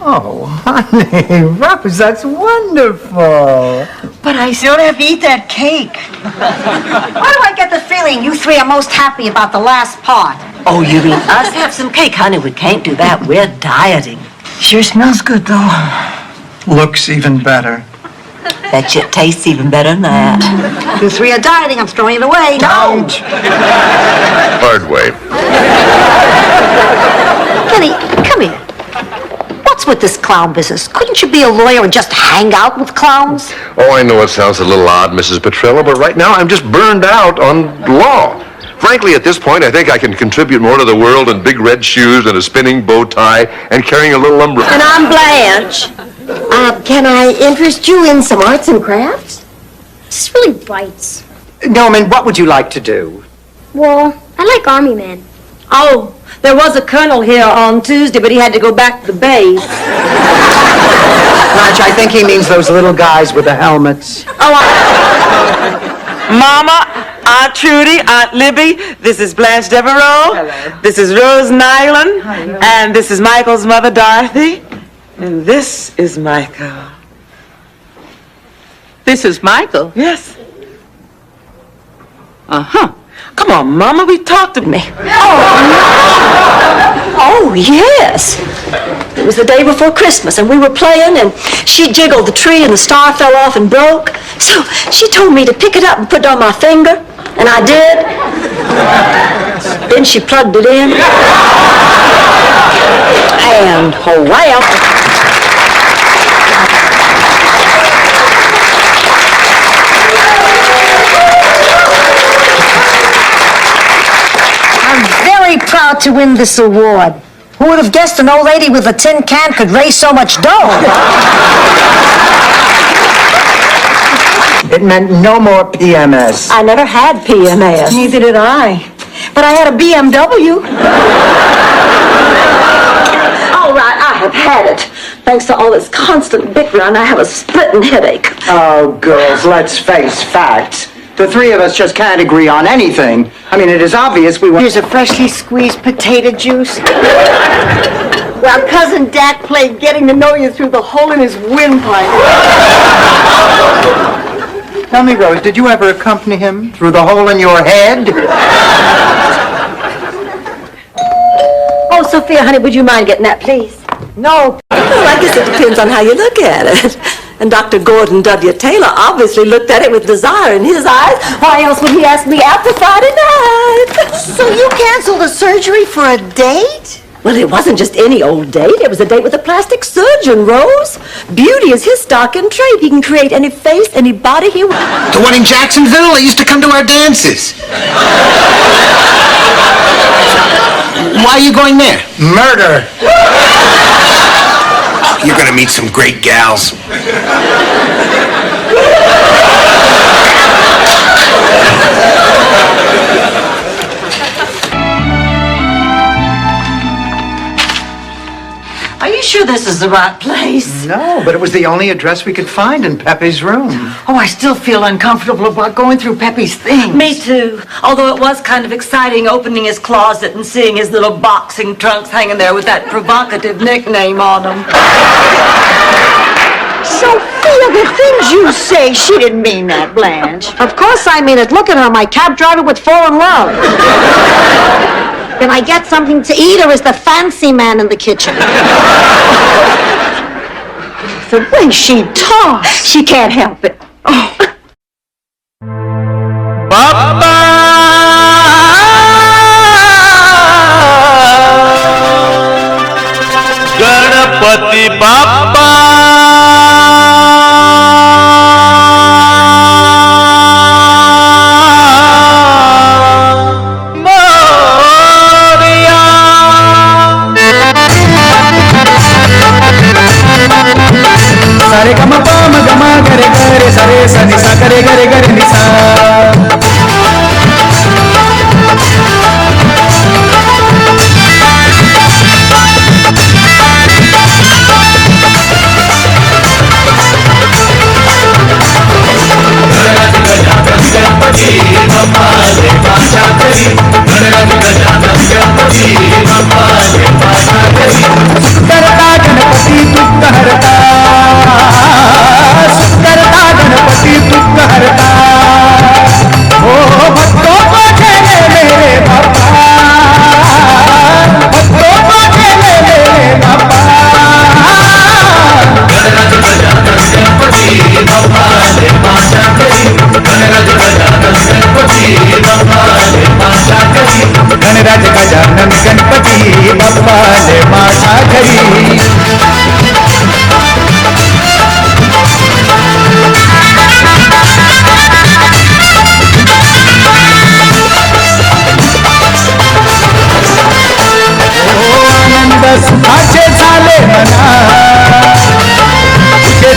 [SPEAKER 5] Oh, honey, Rufus, that's wonderful.
[SPEAKER 4] But I still have to eat that cake.
[SPEAKER 7] Why do I get the feeling you three are most happy about the last part?
[SPEAKER 2] Oh, you mean us have some cake? Honey, we can't do that. We're dieting.
[SPEAKER 4] Sure smells good, though.
[SPEAKER 5] Looks even better.
[SPEAKER 2] Bet you it tastes even better than that.
[SPEAKER 7] You three are dieting. I'm throwing it away.
[SPEAKER 5] Don't.
[SPEAKER 20] Hard way.
[SPEAKER 7] Kenny, come here. What's with this clown business? Couldn't you be a lawyer and just hang out with clowns?
[SPEAKER 20] Oh, I know it sounds a little odd, Mrs. Petrella, but right now I'm just burned out on law. Frankly, at this point, I think I can contribute more to the world in big red shoes and a spinning bow tie and carrying a little umbrella.
[SPEAKER 2] And I'm Blanche. Can I interest you in some arts and crafts?
[SPEAKER 22] This really bites.
[SPEAKER 5] Norman, what would you like to do?
[SPEAKER 22] Well, I like Army Men.
[SPEAKER 2] Oh, there was a colonel here on Tuesday, but he had to go back to the base.
[SPEAKER 5] Blanche, I think he means those little guys with the helmets.
[SPEAKER 3] Mama, Aunt Trudy, Aunt Libby, this is Blanche Devereaux. Hello. This is Rose Nyland. Hello. And this is Michael's mother, Dorothy. And this is Michael.
[SPEAKER 13] This is Michael?
[SPEAKER 3] Yes.
[SPEAKER 13] Uh-huh.
[SPEAKER 3] Come on, Mama, we talked to me.
[SPEAKER 2] Oh, yes. It was the day before Christmas, and we were playing, and she jiggled the tree, and the star fell off and broke. So she told me to pick it up and put it on my finger, and I did. Then she plugged it in. And, oh, well.
[SPEAKER 7] Very proud to win this award. Who would have guessed an old lady with a tin can could raise so much dough?
[SPEAKER 5] It meant no more PMS.
[SPEAKER 2] I never had PMS.
[SPEAKER 4] Neither did I. But I had a BMW.
[SPEAKER 2] All right, I have had it. Thanks to all this constant bickering, I have a splitting headache.
[SPEAKER 5] Oh, girls, let's face facts. The three of us just can't agree on anything. I mean, it is obvious we want...
[SPEAKER 4] Here's a freshly squeezed potato juice. Well, Cousin Dak played Getting to Know You through the hole in his windpipe.
[SPEAKER 5] Tell me, Rose, did you ever accompany him through the hole in your head?
[SPEAKER 2] Oh, Sophia, honey, would you mind getting that, please?
[SPEAKER 4] No.
[SPEAKER 2] Well, I guess it depends on how you look at it. And Dr. Gordon W. Taylor obviously looked at it with desire in his eyes. Why else would he ask me after Friday night?
[SPEAKER 4] So you canceled the surgery for a date?
[SPEAKER 2] Well, it wasn't just any old date. It was a date with a plastic surgeon, Rose. Beauty is his stock and trade. He can create any face, any body he wants.
[SPEAKER 11] The one in Jacksonville, they used to come to our dances. Why are you going there?
[SPEAKER 5] Murder.
[SPEAKER 11] You're gonna meet some great gals.
[SPEAKER 2] Are you sure this is the right place?
[SPEAKER 5] No, but it was the only address we could find in Pepe's room.
[SPEAKER 4] Oh, I still feel uncomfortable about going through Pepe's things.
[SPEAKER 2] Me too. Although it was kind of exciting opening his closet and seeing his little boxing trunks hanging there with that provocative nickname on them.
[SPEAKER 4] Sophia, the things you say, she didn't mean that, Blanche.
[SPEAKER 7] Of course I mean it. Look at her, my cab driver would fall in love. Can I get something to eat, or is the fancy man in the kitchen?
[SPEAKER 2] The way she talks. She can't help it. Oh.
[SPEAKER 14] Ganapati Bappa Sare gama pama gama gare gare sare sani sa gare gare gare ni sa करता गणपति दुख हरता करता गणपति दुख हरता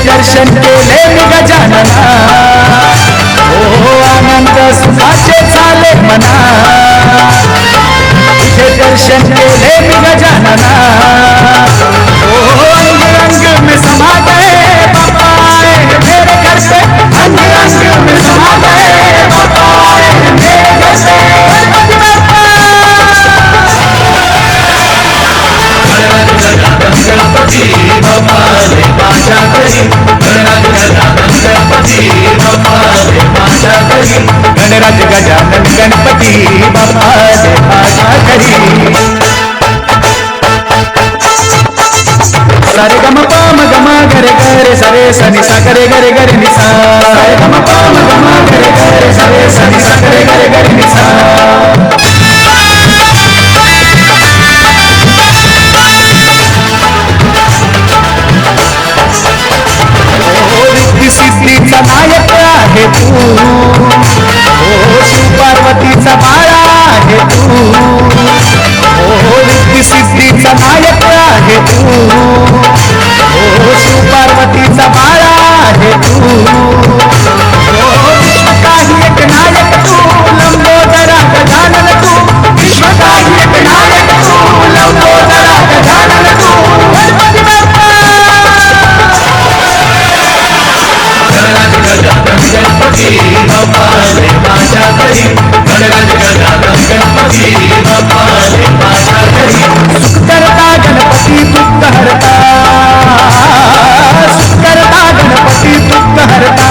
[SPEAKER 14] दर्शन केले मी गजानना हो आनंद सुखाचे झाले मना तुझे दर्शन केले मी गजानना हो अंग अंग में समा गए बाबा मेरे घर से अंग अंग में समा गए बाबा मेरे घर से गणपति बाप्पा रे माझ्या घरी गणपती बाप्पा रे माझ्या घरी गणराज गजानन गणपती बाप्पा रे माझ्या घरी सारे गम पाम गमा गरे गरे सरे सनी सा गरे गरे गरे निसा सारे गम पाम गमा गरे गरे सरे सनी सा गरे गरे गरे निसा सिद्धीचा नायक आहे तू हो शिव पार्वतीचा बाळा आहे तू हो रिद्धी सिद्धीचा नायक आहे तू हो शिव पार्वतीचा बाळा आहे तू हो विश्व काही एक नायक तू लंबोदरा गजानन तू विश्व काही एक नायक तू लंबोदरा गजानन तू गणपती बाप्पा गणपती बाप्पा रे माझ्या घरी गणराज गजानन गणपती बाप्पा रे माझ्या घरी सुख करता गणपती दुःख हरता सुख करता गणपती दुःख हरता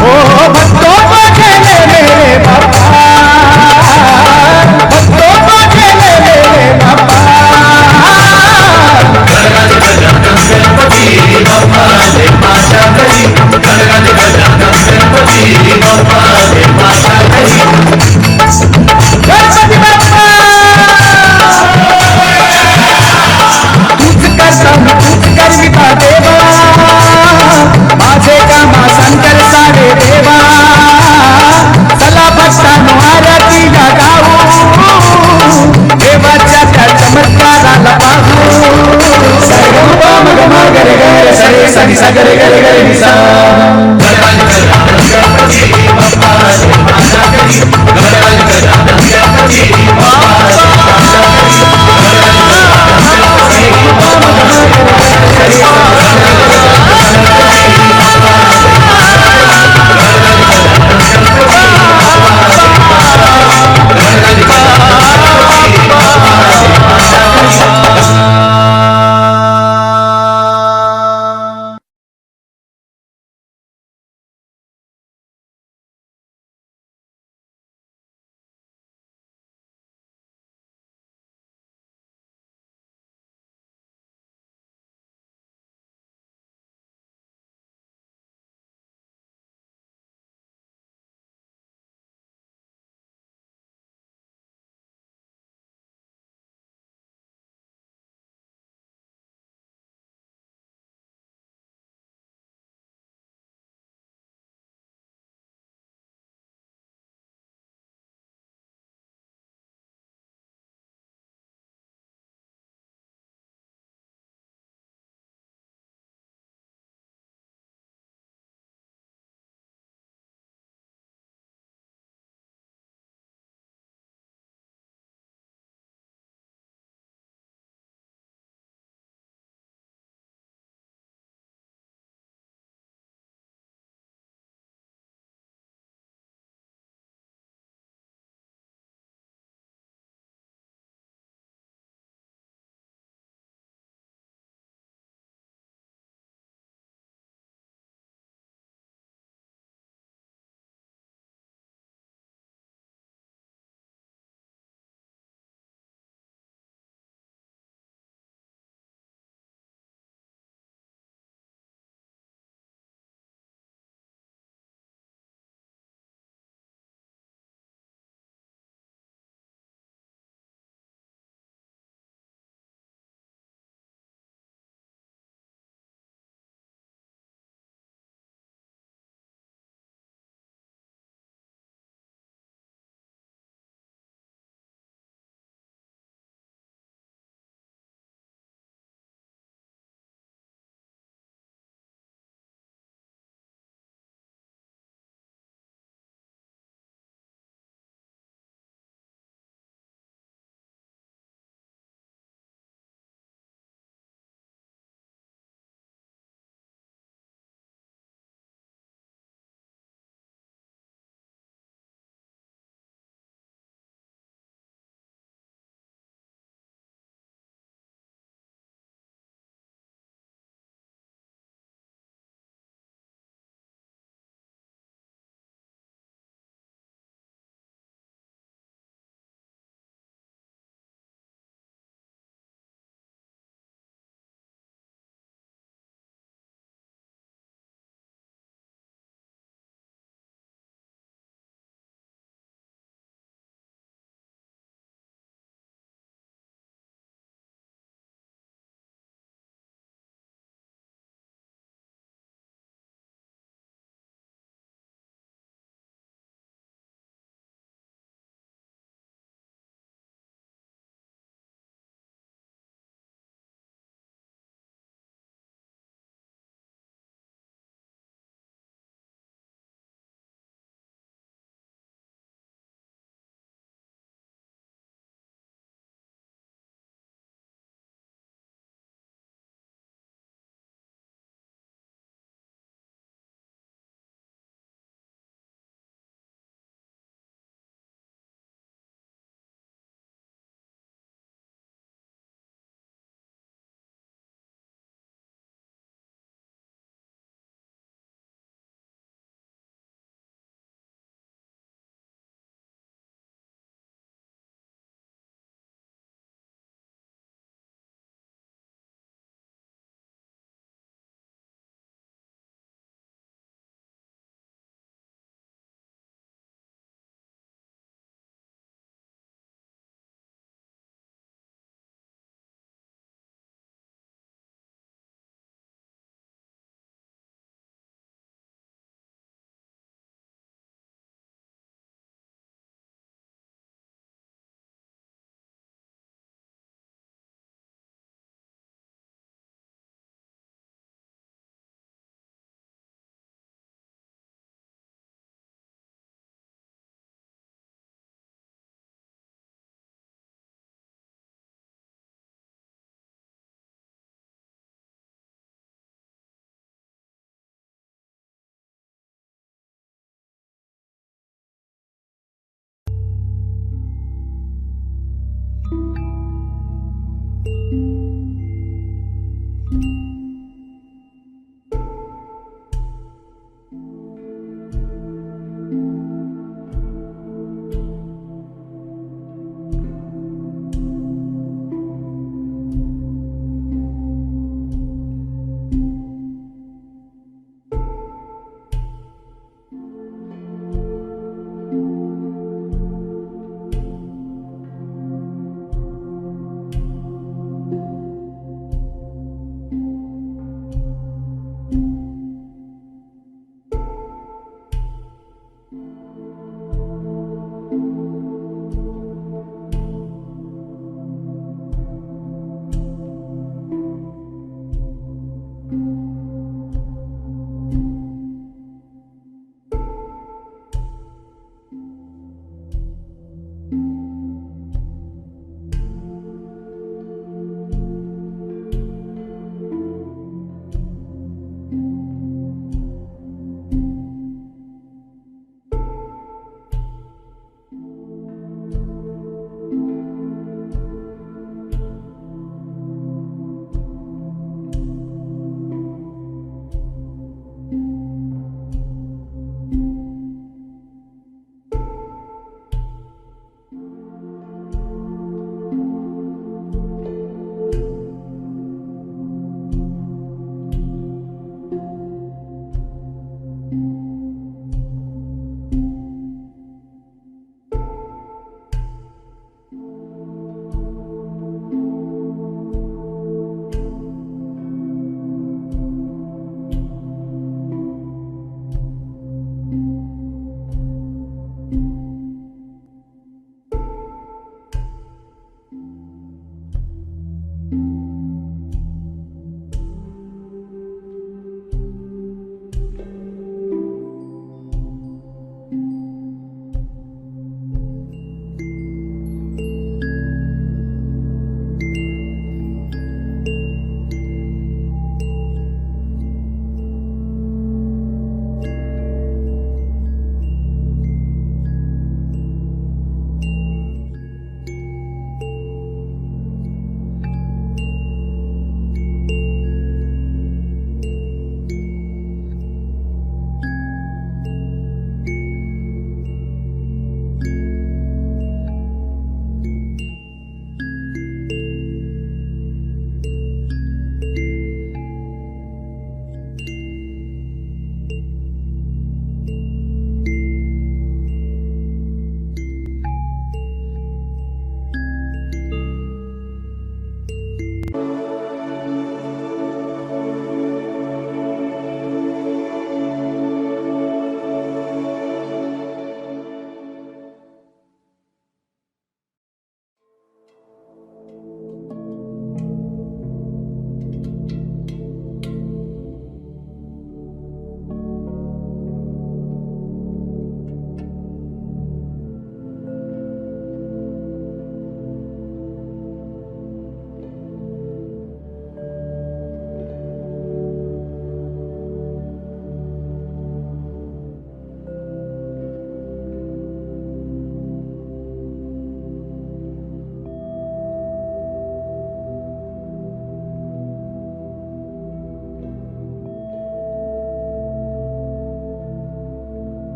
[SPEAKER 14] हो भक्तो को गेले मेरे बाप्पा भक्तो को गेले मेरे बाप्पा गणराज गजानन गणपती बाप्पा रे माझ्या घरी गणराज गजानन गणपती बाप्पा रे माझ्या घरी गणपती बाप्पा तूच करविता देवा माझे कामा शंकर सारे देवा चला भक्तांनो आरती गाऊ देवाच्या त्या चमत्काराला पाहू सरे गम गरे गरे सरे सनी सा गरे गरे गरे निसा